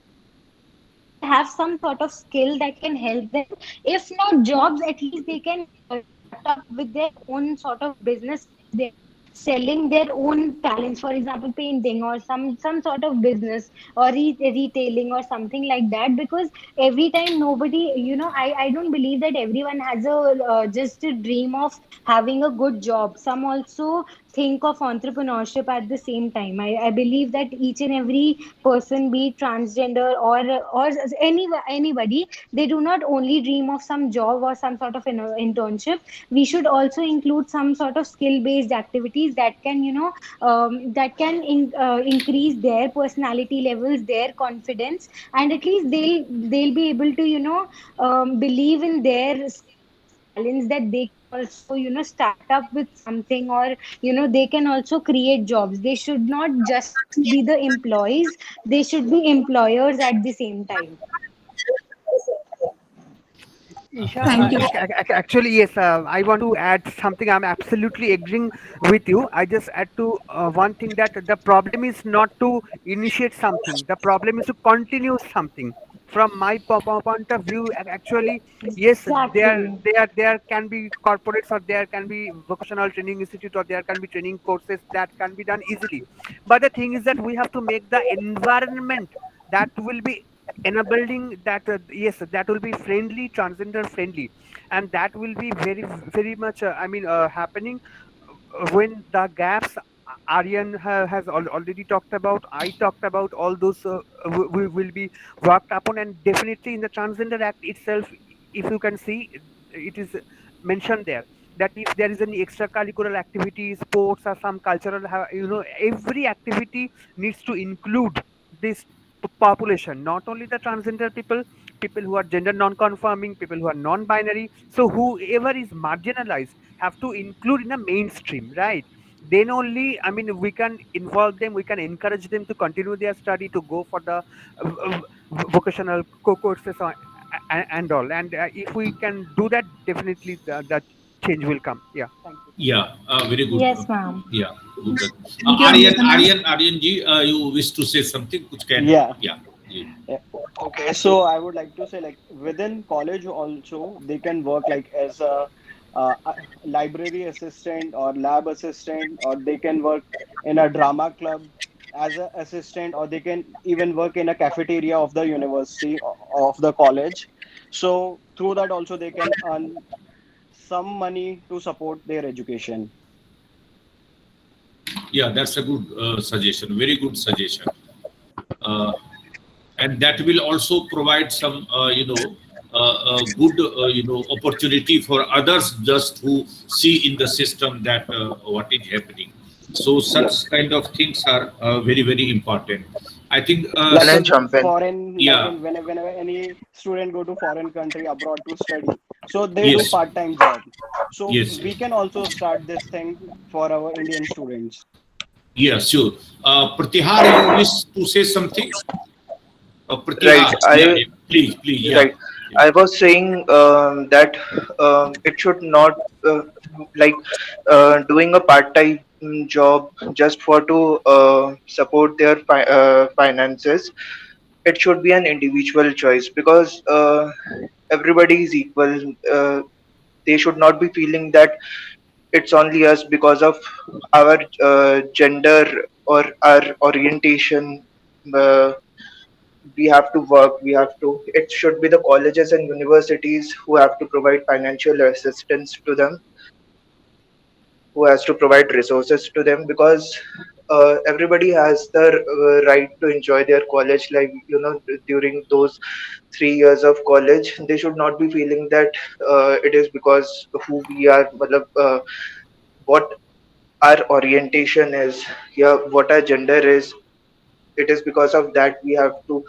Speaker 10: they have some sort of skill that can help them. If not jobs, at least they can start up with their own sort of business where they're selling their own talents. For example, painting or some sort of business, or retailing or something like that. Because every time nobody, I don't believe that everyone has a just a dream of having a good job. Some also think of entrepreneurship at the same time. I believe that each and every person, be it transgender or anybody, they do not only dream of some job or some sort of internship. We should also include some sort of skill based activities that can increase their personality levels, their confidence, and at least they'll be able to believe in their talents, that they can also start up with something, or they can also create jobs. They should not just be the employees, they should be employers at the same time.
Speaker 2: Isha,
Speaker 1: Thank you.
Speaker 2: actually, yes, I want to add something. I'm absolutely agreeing with you. I just add to one thing, that the problem is not to initiate something. The problem is to continue something. From my point of view, actually, yes,
Speaker 10: Exactly.
Speaker 2: there can be corporates, or there can be vocational training institute, or there can be training courses that can be done easily. But the thing is that we have to make the environment that will be enabling that, yes, that will be friendly, transgender friendly, and that will be very much happening when the gaps Aryan has already talked about, I talked about, all those will be worked upon. And definitely in the Transgender Act itself, if you can see, it is mentioned there that if there is any extracurricular activity, sports or some cultural, every activity needs to include this population, not only the transgender people, people who are gender non-conforming, people who are non-binary. So whoever is marginalized have to include in a mainstream, right? Then only, we can involve them, we can encourage them to continue their study, to go for the vocational courses and all. And if we can do that, definitely the change will come. Yeah, thank you.
Speaker 5: Yeah, very good.
Speaker 10: Yes, ma'am.
Speaker 5: Yeah, good.
Speaker 1: Thank you,
Speaker 5: Aryan,
Speaker 1: Amrita ma'am.
Speaker 5: Aryan ji, you wish to say something? Kuch can?
Speaker 4: Yeah.
Speaker 5: Yeah. जी.
Speaker 4: Okay, so I would like to say, like, within college also, they can work like as a library assistant or lab assistant, or they can work in a drama club as an assistant, or they can even work in a cafeteria of the university of the college. So through that also they can earn some money to support their education.
Speaker 5: Yeah, that's a good suggestion. Very good suggestion. And that will also provide some, good, opportunity for others just who see in the system that what is happening. So such kind of things are very, very important. I think.
Speaker 4: Like
Speaker 11: Can I
Speaker 4: in
Speaker 11: jump in?
Speaker 4: foreign, like
Speaker 5: Yeah.
Speaker 4: in whenever any student go to foreign country abroad to study, so they do
Speaker 5: Yes.
Speaker 4: part-time job. So
Speaker 5: Yes.
Speaker 4: we can also start this thing for our Indian students.
Speaker 5: Yeah, sure. Pratihar, you wish to say something? Pratihar,
Speaker 11: Right.
Speaker 5: please, yeah.
Speaker 11: Right. I was saying that it should not like doing a part-time job just for to support their finances. It should be an individual choice because everybody is equal. They should not be feeling that it's only us because of our gender or our orientation. Uh, we have to work. It should be the colleges and universities who have to provide financial assistance to them, who has to provide resources to them, because everybody has the right to enjoy their college life. During those 3 years of college, they should not be feeling that it is because who we are, matlab, what our orientation is, yeah, what our gender is. It is because of that we have to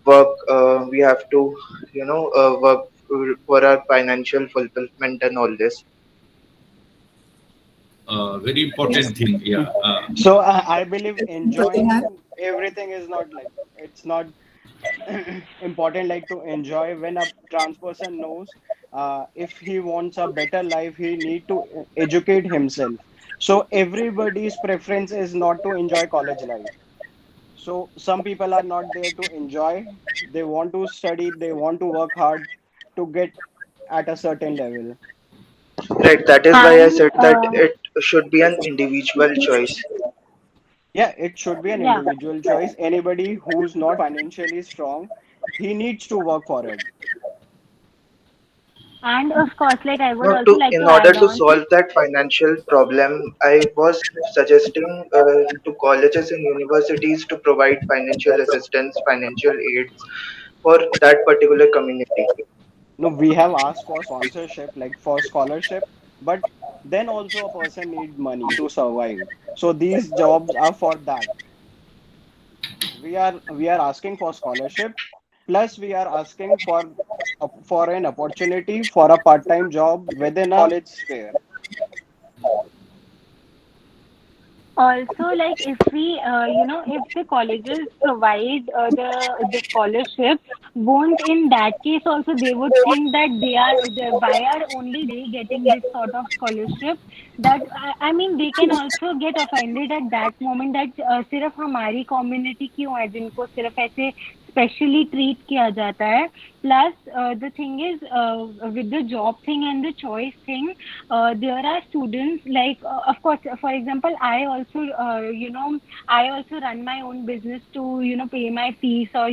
Speaker 11: work. We have to, work for our financial fulfillment and all this.
Speaker 5: Very important thing. Yeah.
Speaker 4: So I believe enjoying everything is not like, it's not important like to enjoy. When a trans person knows if he wants a better life, he need to educate himself. So everybody's preference is not to enjoy college life. So some people are not there to enjoy. They want to study, they want to work hard to get at a certain level.
Speaker 11: Right. That is why I
Speaker 10: And
Speaker 11: said that it should be an individual choice.
Speaker 4: Yeah, it should be an
Speaker 10: yeah.
Speaker 4: individual choice. Anybody who's not financially strong, he needs to work for it.
Speaker 10: And of course, like I would
Speaker 11: No,
Speaker 10: also like
Speaker 11: in
Speaker 10: to
Speaker 11: order
Speaker 10: add
Speaker 11: to
Speaker 10: on.
Speaker 11: solve that financial problem, I was suggesting to colleges and universities to provide financial assistance, financial aids for that particular community.
Speaker 4: No, we have asked for sponsorship, like for scholarship, but then also a person need money to survive. So these jobs are for that. We are asking for scholarship, plus we are asking for an opportunity for a part-time job within a college sphere.
Speaker 10: Also, like if we, if the colleges provide the scholarship, won't in that case also they would think that why are only they getting this sort of scholarship? That I mean they can also get offended at that moment that सिर्फ हमारी community क्यों है जिनको सिर्फ ऐसे specially treat किया जाता है. Plus, the thing is, with the job thing and the choice thing, there are students like, of course, for example, I also, I also run my own business to, pay my fees or,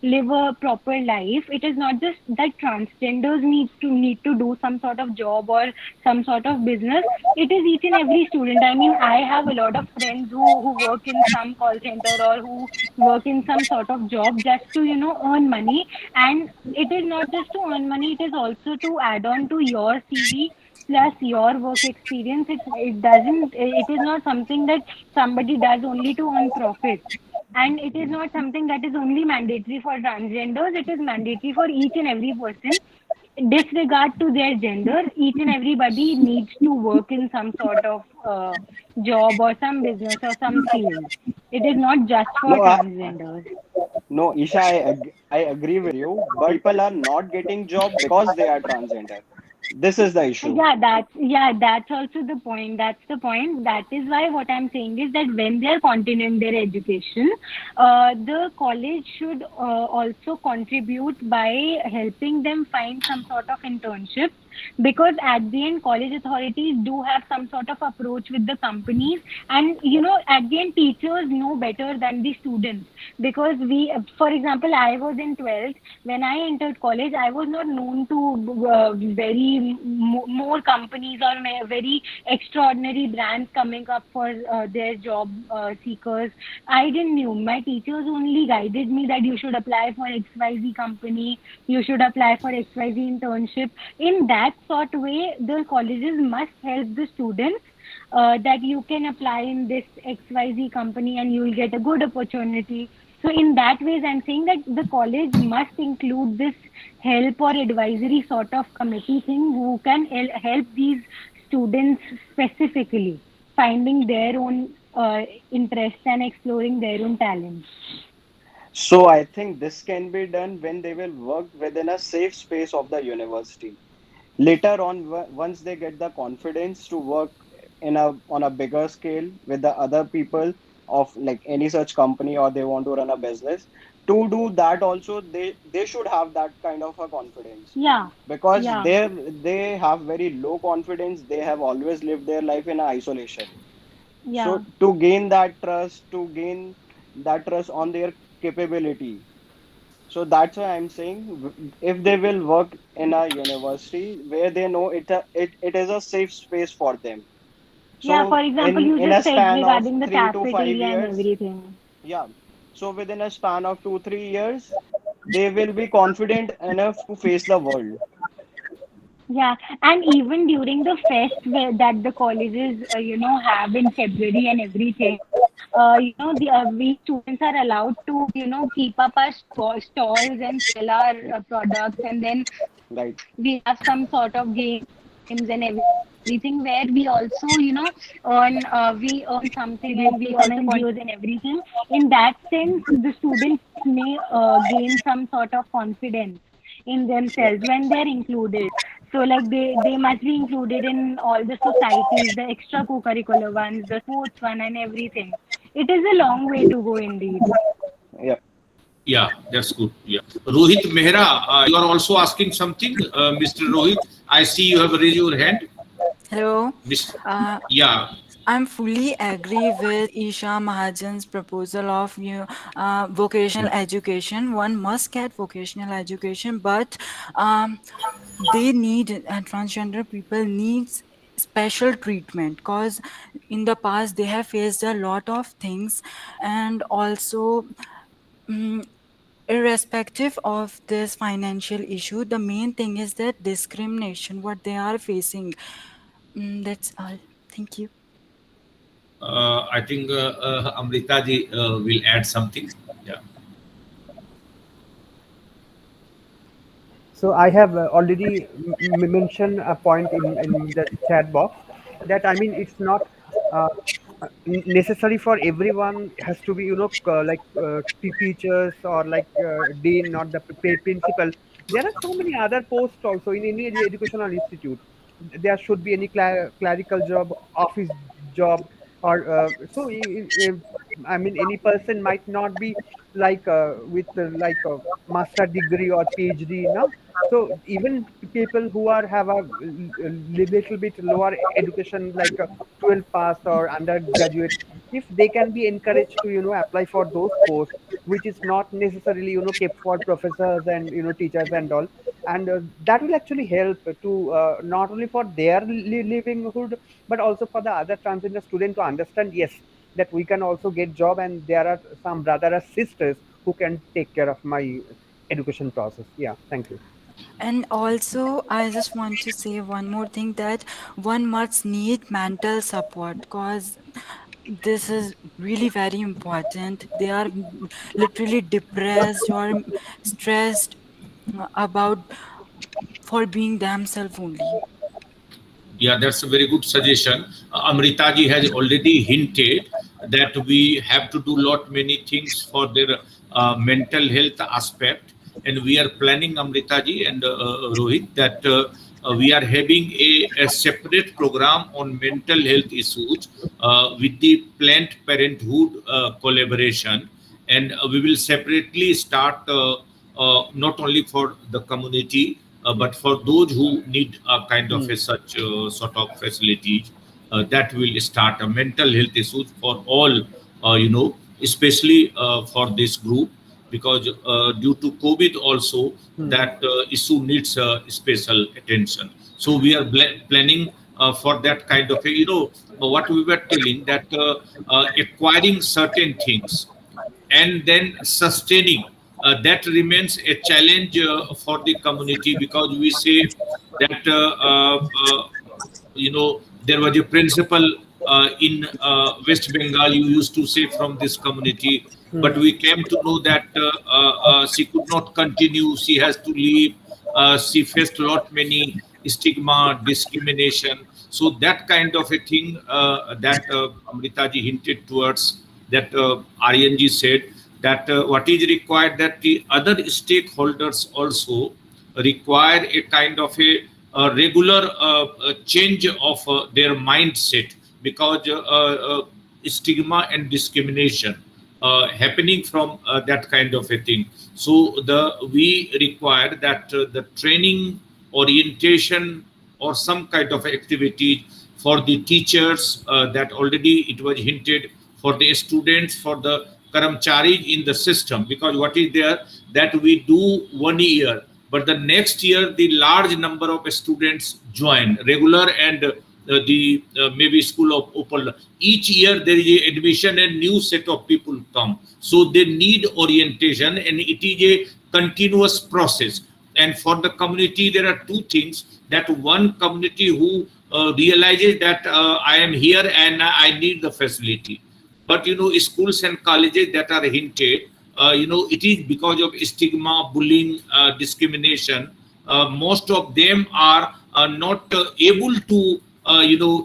Speaker 10: live a proper life. It is not just that transgenders need to do some sort of job or some sort of business. It is each and every student. I mean, I have a lot of friends who work in some call center or who work in some sort of job just to, earn money. And it is not just to earn money, it is also to add on to your CV plus your work experience. It is not something that somebody does only to earn profit. And it is not something that is only mandatory for transgenders. It is mandatory for each and every person, disregard to their gender. Each and everybody needs to work in some sort of job or some business or some field. It is not just for
Speaker 4: No,
Speaker 10: transgenders.
Speaker 4: no, Isha, I agree with you, but people are not getting job because they are transgender. This is the issue.
Speaker 10: That's also the point. That's the point. That is why what I'm saying is that when they are continuing their education, the college should also contribute by helping them find some sort of internship, because at the end college authorities do have some sort of approach with the companies, and at the end teachers know better than the students, because for example, I was in 12th. When I entered college, I was not known to more companies or very extraordinary brands coming up for their job seekers. I didn't knew. My teachers only guided me that you should apply for XYZ company, you should apply for XYZ internship. In that sort way, the colleges must help the students that you can apply in this XYZ company and you will get a good opportunity. So in that ways, I'm saying that the college must include this help or advisory sort of committee thing who can help these students specifically finding their own interests and exploring their own talents.
Speaker 4: So I think this can be done when they will work within a safe space of the university. Later on, once they get the confidence to work on a bigger scale with the other people of like any such company, or they want to run a business, to do that also they should have that kind of a confidence. Because they have very low confidence. They have always lived their life in isolation. So to gain that trust on their capability. So that's why I'm saying, if they will work in a university where they know it is a safe space for them. So
Speaker 10: for example, you
Speaker 4: in
Speaker 10: just
Speaker 4: a
Speaker 10: said
Speaker 4: span of
Speaker 10: regarding the
Speaker 4: 3 to 5
Speaker 10: cafeteria and
Speaker 4: years,
Speaker 10: everything.
Speaker 4: so within a span of 2-3 years, they will be confident enough to face the world.
Speaker 10: And even during the fest that the colleges, have in February and everything, we students are allowed to, keep up our stalls and sell our products, and then we have some sort of games and everything where we also, we earn something and we also NGOs and everything. In that sense, the students may gain some sort of confidence in themselves when they're included. So like they must be included in all the societies, the extra co-curricular ones, the sports one and everything. It is a long way to go indeed.
Speaker 5: Yeah, that's good. Yeah. Rohit Mehra, you are also asking something, Mr. Rohit. I see you have raised your hand.
Speaker 12: Hello.
Speaker 5: Yeah.
Speaker 12: I'm fully agree with Isha Mahajan's proposal of vocational education. One must get vocational education, but they need transgender people needs special treatment, because in the past they have faced a lot of things, and also irrespective of this financial issue, the main thing is that discrimination what they are facing. That's all. Thank you.
Speaker 5: I think Amrita ji will add something. Yeah.
Speaker 2: So I have already mentioned a point in the chat box that, I mean, it's not necessary for everyone has to be, teachers or like dean, not the principal. There are so many other posts also in any educational institute. There should be any clerical job, office job, or I mean, any person might not be like with like a master degree or PhD, no? So even people who are have a little bit lower education, like a 12 pass or undergraduate, if they can be encouraged to apply for those posts, which is not necessarily kept for professors and teachers and all, and that will actually help to not only for their livelihood, but also for the other transgender student to understand, yes, that we can also get job, and there are some brother or sisters who can take care of my education process. Yeah, thank you.
Speaker 12: And also, I just want to say one more thing, that one must need mental support, because this is really very important. They are literally depressed or stressed about for being themselves only.
Speaker 5: Yeah, that's a very good suggestion. Amrita ji has already hinted that we have to do lot many things for their mental health aspect, and we are planning, Amrita ji and Rohit, that we are having a separate program on mental health issues with the Planned Parenthood collaboration, and we will separately start not only for the community, but for those who need a kind of a such sort of facilities, that will start a mental health issues for all, especially for this group, because due to COVID also, that issue needs special attention. So we are planning for that kind of a, what we were telling, that acquiring certain things and then sustaining, that remains a challenge for the community, because we say that there was a principal in West Bengal, you used to say, from this community, but we came to know that she could not continue, she has to leave, she faced a lot many stigma, discrimination. So that kind of a thing that Amrita ji hinted towards, that Aryan ji said, that what is required, that the other stakeholders also require a kind of a regular change of their mindset, because stigma and discrimination happening from that kind of a thing. So we require that the training, orientation, or some kind of activity for the teachers, that already it was hinted, for the students, for the karamcharis in the system, because what is there, that we do 1 year, but the next year the large number of students join regular, and the maybe school of open, each year there is a admission and new set of people come, so they need orientation, and it is a continuous process. And for the community, there are two things: that one, community who realizes that I am here and I need the facility, but schools and colleges that are hinted, it is because of stigma, bullying, discrimination. Most of them are not able to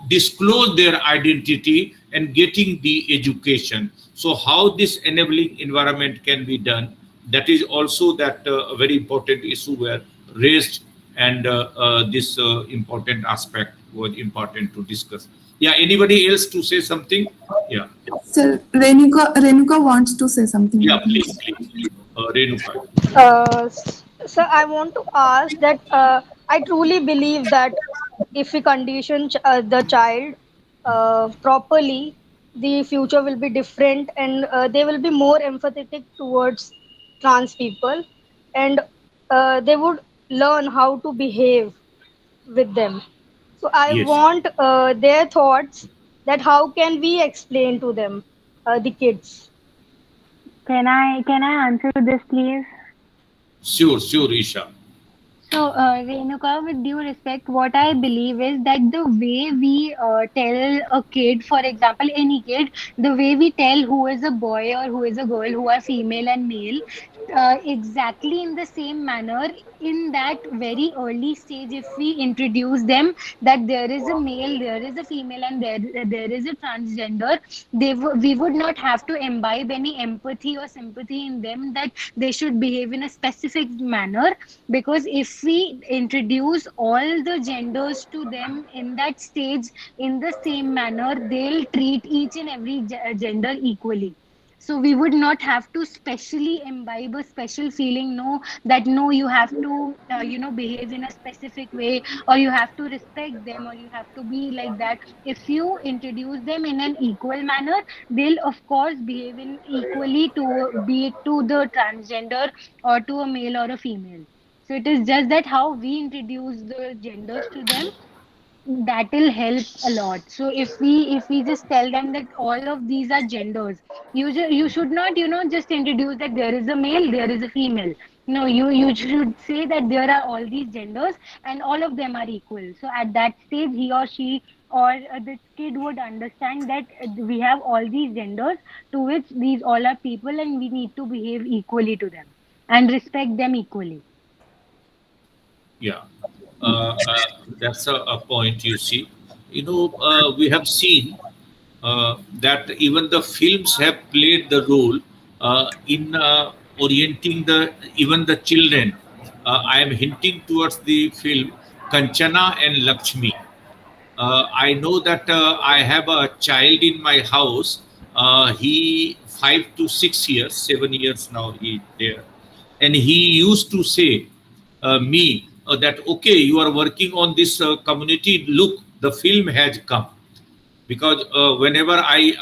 Speaker 5: disclose their identity and getting the education. So how this enabling environment can be done, that is also that a very important issue were raised, and this important aspect was important to discuss. Yeah, anybody else to say something? Yeah.
Speaker 1: Sir, Renuka wants to say something.
Speaker 5: Yeah, please. Renuka.
Speaker 13: So I want to ask that I truly believe that if we condition the child properly, the future will be different, and they will be more empathetic towards trans people, and they would learn how to behave with them. So I
Speaker 5: Yes.
Speaker 13: want their thoughts, that how can we explain to them, the kids.
Speaker 10: Can I answer this, please?
Speaker 5: Sure, Isha.
Speaker 10: So, Renuka, with due respect, what I believe is that the way we tell a kid, for example, any kid, the way we tell who is a boy or who is a girl, who are female and male, exactly in the same manner, in that very early stage, if we introduce them that there is a male, there is a female, and there is a transgender, we would not have to imbibe any empathy or sympathy in them that they should behave in a specific manner, because if we introduce all the genders to them in that stage in the same manner, they'll treat each and every gender equally. So we would not have to specially imbibe a special feeling, no, that no, you have to, behave in a specific way, or you have to respect them, or you have to be like that. If you introduce them in an equal manner, they'll of course behave in equally, to be it to the transgender or to a male or a female. So it is just that how we introduce the genders to them, that will help a lot. So if we just tell them that all of these are genders, you should not, just introduce that there is a male, there is a female. No, you should say that there are all these genders and all of them are equal. So at that stage, he or she, or the kid would understand that we have all these genders, to which these all are people, and we need to behave equally to them and respect them equally.
Speaker 5: Yeah, that's a point. You see, we have seen that even the films have played the role in orienting even the children. I am hinting towards the film Kanchana and Lakshmi. I know that I have a child in my house. He 5 to 6 years, 7 years now he there, and he used to say me that okay, you are working on this community. Look, the film has come. Because whenever I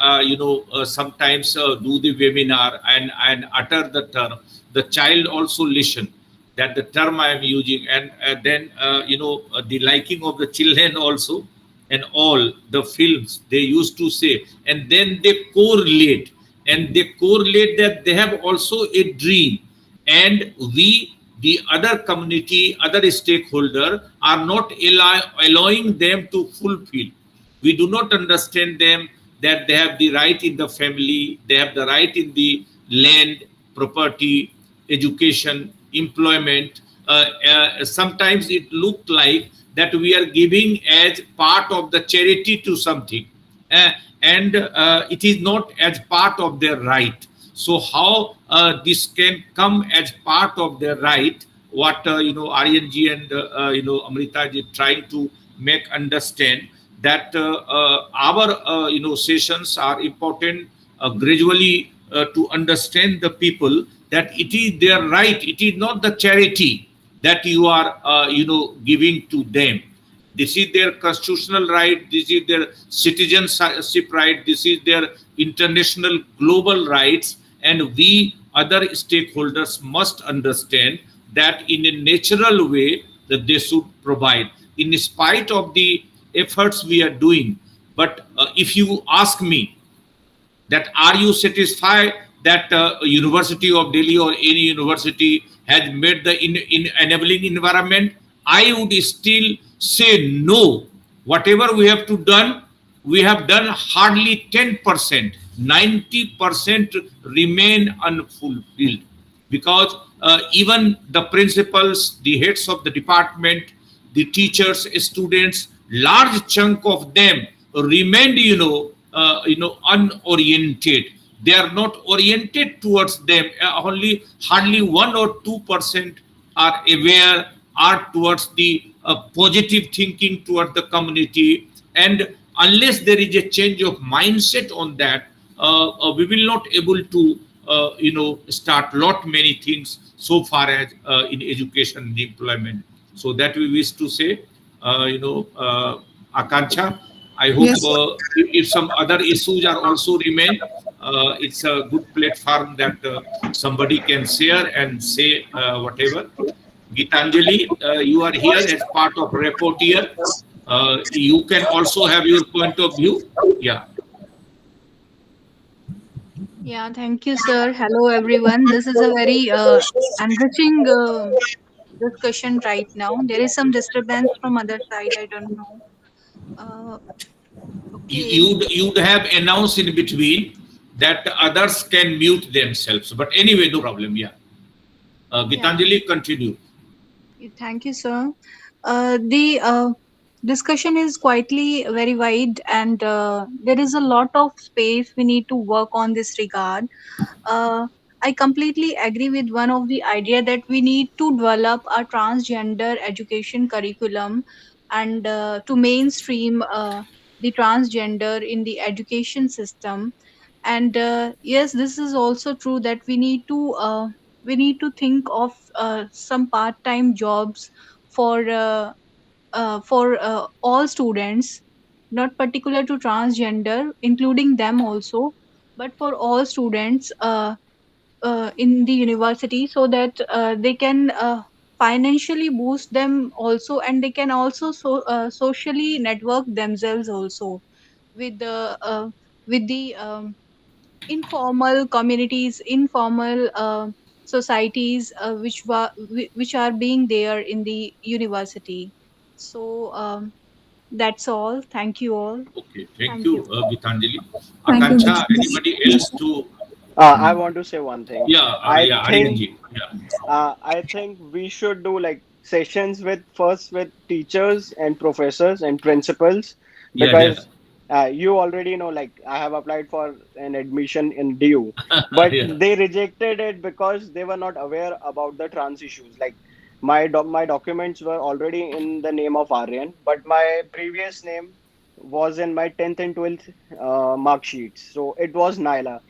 Speaker 5: sometimes do the webinar and utter the term, the child also listen that the term I am using, and then the liking of the children also, and all the films they used to say, and then they correlate, that they have also a dream, and we, the other community, other stakeholder, are not allowing them to fulfill. We do not understand them that they have the right in the family, they have the right in the land, property, education, employment. Sometimes it looked like that we are giving as part of the charity to something, and it is not as part of their right. So how this can come as part of their right? What Aryanji and Amrita is trying to make understand, that our sessions are important gradually to understand the people that it is their right. It is not the charity that you are giving to them. This is their constitutional right. This is their citizenship right. This is their international global rights. And we other stakeholders must understand that in a natural way that they should provide in spite of the efforts we are doing. But if you ask me that are you satisfied that University of Delhi or any university has made the enabling environment, I would still say no. Whatever we have to done, we have done hardly 10%. 90% remain unfulfilled, because even the principals, the heads of the department, the teachers, students, large chunk of them remained unoriented. They are not oriented towards them. Only hardly 1 or 2% are aware, are towards the positive thinking towards the community. And unless there is a change of mindset on that, we will not able to start lot many things so far as in education and employment. So that we wish to say, Akanksha, I hope
Speaker 1: Yes.
Speaker 5: if some other issues are also remain, it's a good platform that somebody can share and say whatever. Gitanjali, you are here as part of report here. You can also have your point of view. Yeah.
Speaker 14: Yeah, thank you, sir. Hello, everyone. This is a very enriching discussion right now. There is some disturbance from other side. I don't know.
Speaker 5: You'd have announced in between that others can mute themselves. But anyway, no problem. Yeah. Gitanjali, continue.
Speaker 14: Thank you, sir. The discussion is quietly very wide, and there is a lot of space we need to work on this regard. I completely agree with one of the idea that we need to develop a transgender education curriculum and to mainstream the transgender in the education system. And yes, this is also true that we need to think of some part-time jobs for all students, not particular to transgender, including them also, but for all students in the university, so that they can financially boost them also, and they can also socially network themselves also with the informal communities, informal societies which are being there in the university. So that's all. Thank you all.
Speaker 5: Okay, thank
Speaker 14: Thank
Speaker 5: you,
Speaker 14: you.
Speaker 5: Gitanjali.
Speaker 1: Thank you,
Speaker 5: Akanksha,
Speaker 1: Gitanjali.
Speaker 5: anybody else to?
Speaker 4: I want to say one thing.
Speaker 5: Yeah,
Speaker 4: I
Speaker 5: yeah,
Speaker 4: think
Speaker 5: Aryanji. Yeah.
Speaker 4: I think we should do like sessions with first with teachers and professors and principals,
Speaker 5: Yeah, yeah.
Speaker 4: because you already know, like I have applied for an admission in DU, but
Speaker 5: Yeah.
Speaker 4: they rejected it because they were not aware about the trans issues. Like my documents were already in the name of Aryan, but my previous name was in my 10th and 12th mark sheets, so it was Naila.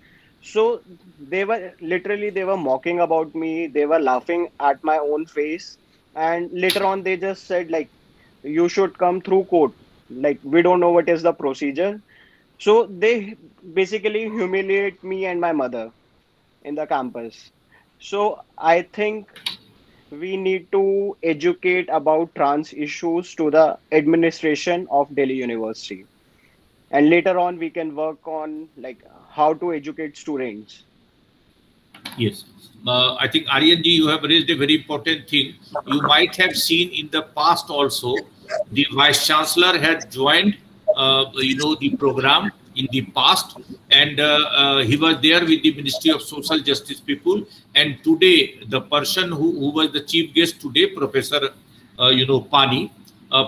Speaker 4: So they were mocking about me, they were laughing at my own face, and later on they just said like, you should come through court, like we don't know what is the procedure. So they basically humiliate me and my mother in the campus. So I think we need to educate about trans issues to the administration of Delhi University, and later on we can work on like how to educate students.
Speaker 5: Yes. I think Aryan ji, you have raised a very important thing. You might have seen in the past also, the Vice Chancellor had joined, the program in the past, and he was there with the Ministry of Social Justice people. And today, the person who was the chief guest today, Professor, Pani.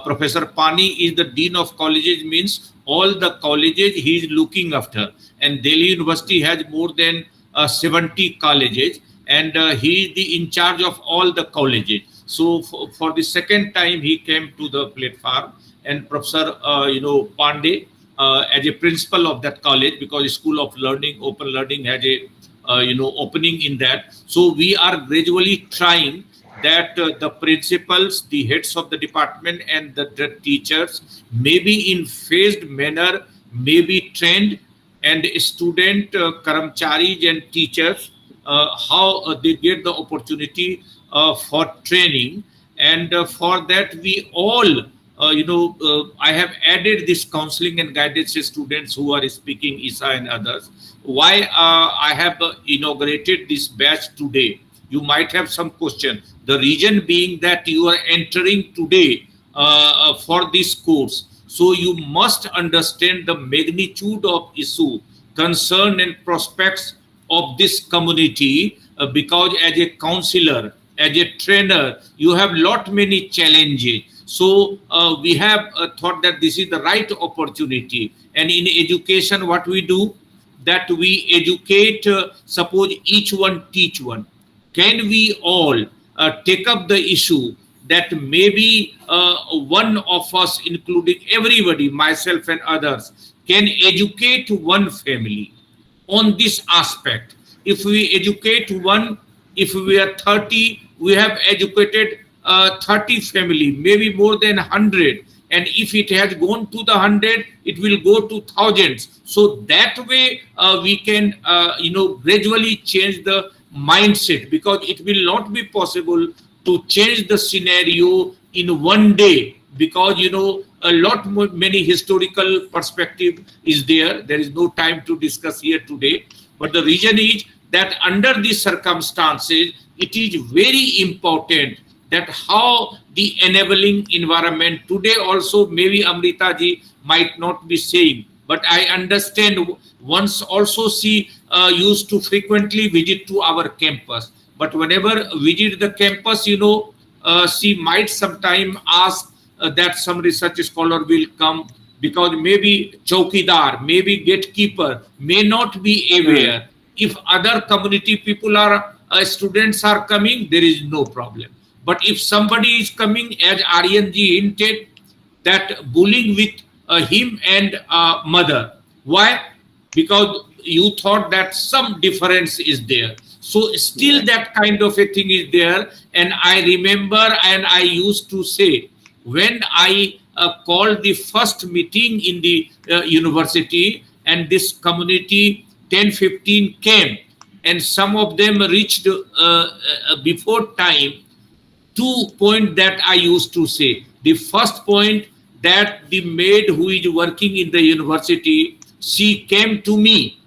Speaker 5: Professor Pani is the Dean of Colleges, means all the colleges he is looking after. And Delhi University has more than 70 colleges, and he is the in charge of all the colleges. So for the second time he came to the platform, and Professor Pandey as a principal of that college, because School of Learning, Open Learning has a opening in that. So we are gradually trying that the principals, the heads of the department, and the teachers may be in phased manner, may be trained, and student karamcharis and teachers, how they get the opportunity for training. And for that we all I have added this counseling and guidance to students who are speaking, Isa and others. Why I have inaugurated this batch today? You might have some question. The reason being that you are entering today for this course, so you must understand the magnitude of issue, concern, and prospects of this community, because as a counselor, as a trainer, you have lot many challenges. So we have thought that this is the right opportunity. And in education, what we do, that we educate, suppose each one teach one. Can we all take up the issue that maybe one of us, including everybody, myself and others, can educate one family on this aspect? If we educate one, if we are 30, we have educated 30 family, maybe more than 100. And if it has gone to the 100, it will go to thousands. So that way we can, gradually change the mindset, because it will not be possible to change the scenario in one day, because a lot more, many historical perspective is there. There is no time to discuss here today, but the reason is that under these circumstances, it is very important that how the enabling environment today also, maybe Amrita ji might not be saying, but I understand once also she used to frequently visit to our campus. But whenever visit the campus, she might sometime ask that some research scholar will come, because maybe chowkidar, maybe gatekeeper may not be aware. If other community people are students are coming, there is no problem. But if somebody is coming, as Aryan ji hinted, that bullying with him and mother. Why? because you thought that some difference is there. So still that kind of a thing is there. And I remember, and I used to say, when I called the first meeting in the university, and this community 10-15 came, and some of them reached before time. 2 points that I used to say. The first point, that the maid who is working in the university, she came to me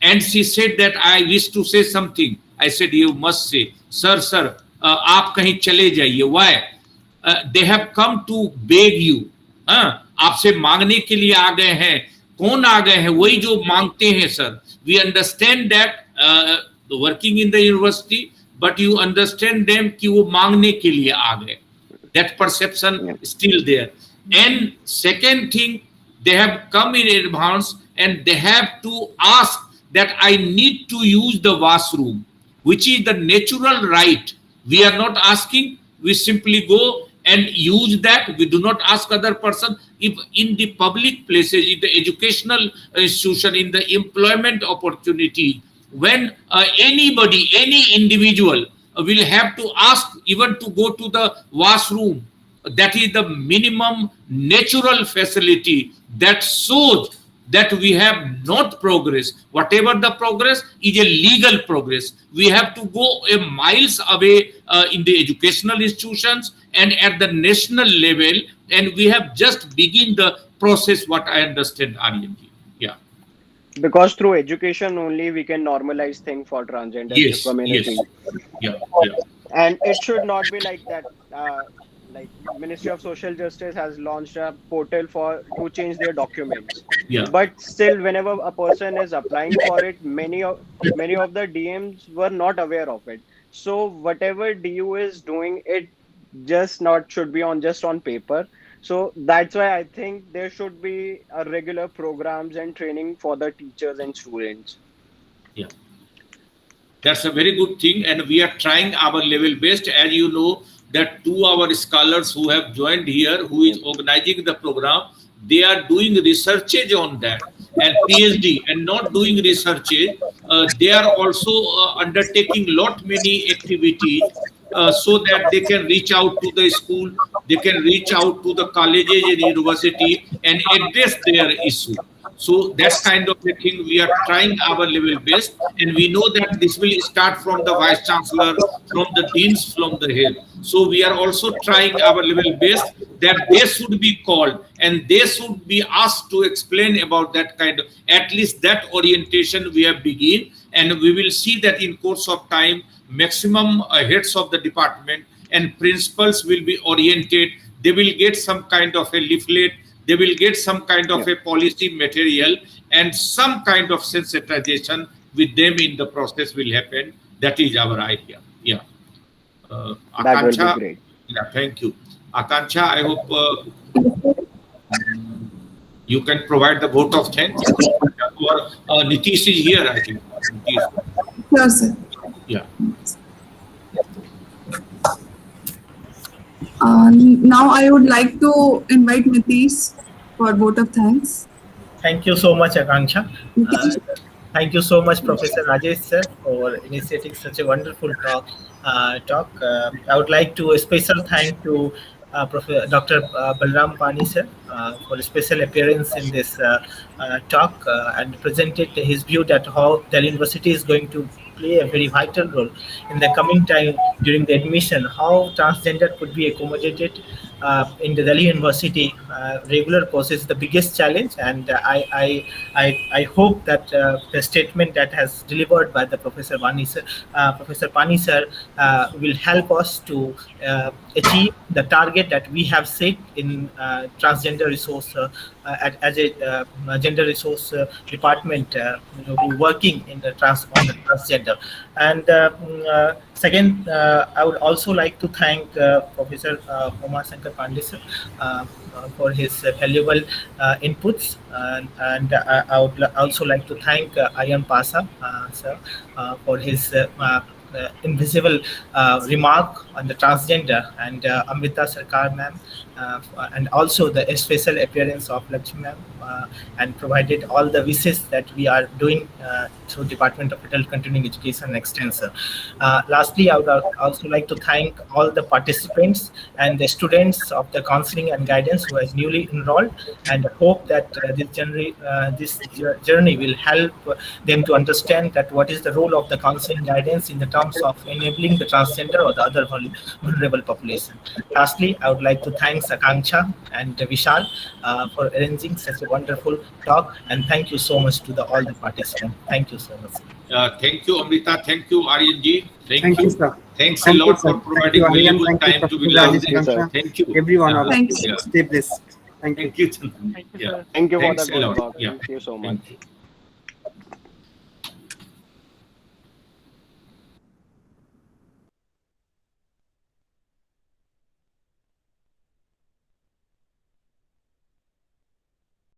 Speaker 5: and she said that I wish to say something. I said, you must say. Sir, aap kahin chale jaiye. Why? They have come to beg you. आपसे मांगने के लिए आ गए हैं. कौन आ गए हैं? वही जो मांगते हैं sir. We understand that working in the university, but you understand them कि वो मांगने के लिए आ गए. That perception is still there. And second thing, they have come in advance and they have to ask that I need to use the washroom, which is the natural right. We are not asking, we simply go and use that. We do not ask other person. If in the public places, in the educational institution, in the employment opportunity, when anybody, any individual will have to ask even to go to the washroom, that is the minimum natural facility that shows that we have not progress. Whatever the progress is a legal progress. We have to go a miles away in the educational institutions and at the national level, and we have just begin the process, what I understand, Aryanji. Yeah.
Speaker 4: Because through education only we can normalize things for transgender community.
Speaker 5: Yes. Yeah.
Speaker 4: And it should not be like that. Like Ministry of Social Justice has launched a portal to change their documents.
Speaker 5: Yeah.
Speaker 4: But still, whenever a person is applying for it, many of the DMs were not aware of it. So whatever DU is doing, it should be just on paper. So that's why I think there should be a regular programs and training for the teachers and students.
Speaker 5: Yeah. That's a very good thing, and we are trying our level best. As you know, that 2 our scholars who have joined here, who is organizing the program, they are doing researches on that and PhD, and not doing researches. They are also undertaking many activities so that they can reach out to the school, they can reach out to the colleges and university and address their issue. So that's kind of a thing we are trying our level best, and we know that this will start from the Vice Chancellor, from the deans, from the head. So we are also trying our level best that they should be called and they should be asked to explain about that kind of, at least that orientation we have begin, and we will see that in course of time, maximum heads of the department and principals will be oriented. They will get some kind of a leaflet. They will get some kind of a policy material, and some kind of sensitization with them in the process will happen. That is our idea. Yeah.
Speaker 4: That will be great.
Speaker 5: Yeah, thank you. Akanksha, I hope you can provide the vote of thanks. Or Nitish is here, I think. Nitish.
Speaker 1: Sure, sir.
Speaker 5: Yeah.
Speaker 1: Now I would like to invite Nitish for vote of thanks.
Speaker 9: Thank you so much, Akanksha. Thank you so much, Professor Rajesh sir, for initiating such a wonderful talk. I would like to a special thank to Professor Dr. Balram Pani sir for a special appearance in this talk and presented his view that how Delhi University is going to play a very vital role in the coming time during the admission, how transgender could be accommodated in the Delhi University regular course is the biggest challenge, and I hope that the statement that has delivered by the Professor Pani sir will help us to achieve the target that we have set in transgender resource as a gender resource department working in the on the transgender. And second, I would also like to thank Professor Umashankar Pandey sir for his valuable inputs, and I would also like to thank Aryan Pasa sir for his invisible remark on the transgender, and Amrita Sarkar ma'am, and also the special appearance of Lakshmi ma'am and provided all the wishes that we are doing through Department of Adult Continuing Education and Extension. Lastly, I would also like to thank all the participants and the students of the counseling and guidance who are newly enrolled, and hope that this journey will help them to understand that what is the role of the counseling guidance in the terms of enabling the transgender or the other vulnerable population. Lastly, I would like to thank Akanksha and Vishal for arranging such a wonderful talk, and thank you so much to all the participants. Thank you so much.
Speaker 5: Thank you, Amrita. Thank you, Aryan ji.
Speaker 15: Thank you, sir.
Speaker 5: Thanks
Speaker 15: Thank
Speaker 5: a
Speaker 15: you,
Speaker 5: lot
Speaker 15: sir.
Speaker 5: for providing
Speaker 15: Thank you, Aryan.
Speaker 5: valuable
Speaker 15: Thank you,
Speaker 5: time to be
Speaker 15: Professor
Speaker 5: learned.
Speaker 15: Rajesh Akanksha.
Speaker 5: Thank you.
Speaker 15: Everyone of
Speaker 1: Thank
Speaker 15: you.
Speaker 1: you.
Speaker 15: Stay blessed. Thank you.
Speaker 5: Thank you.
Speaker 4: Thank you for
Speaker 5: Thanks
Speaker 4: the
Speaker 5: a
Speaker 4: good
Speaker 5: lot.
Speaker 4: talk.
Speaker 5: Yeah.
Speaker 4: Thank you so much.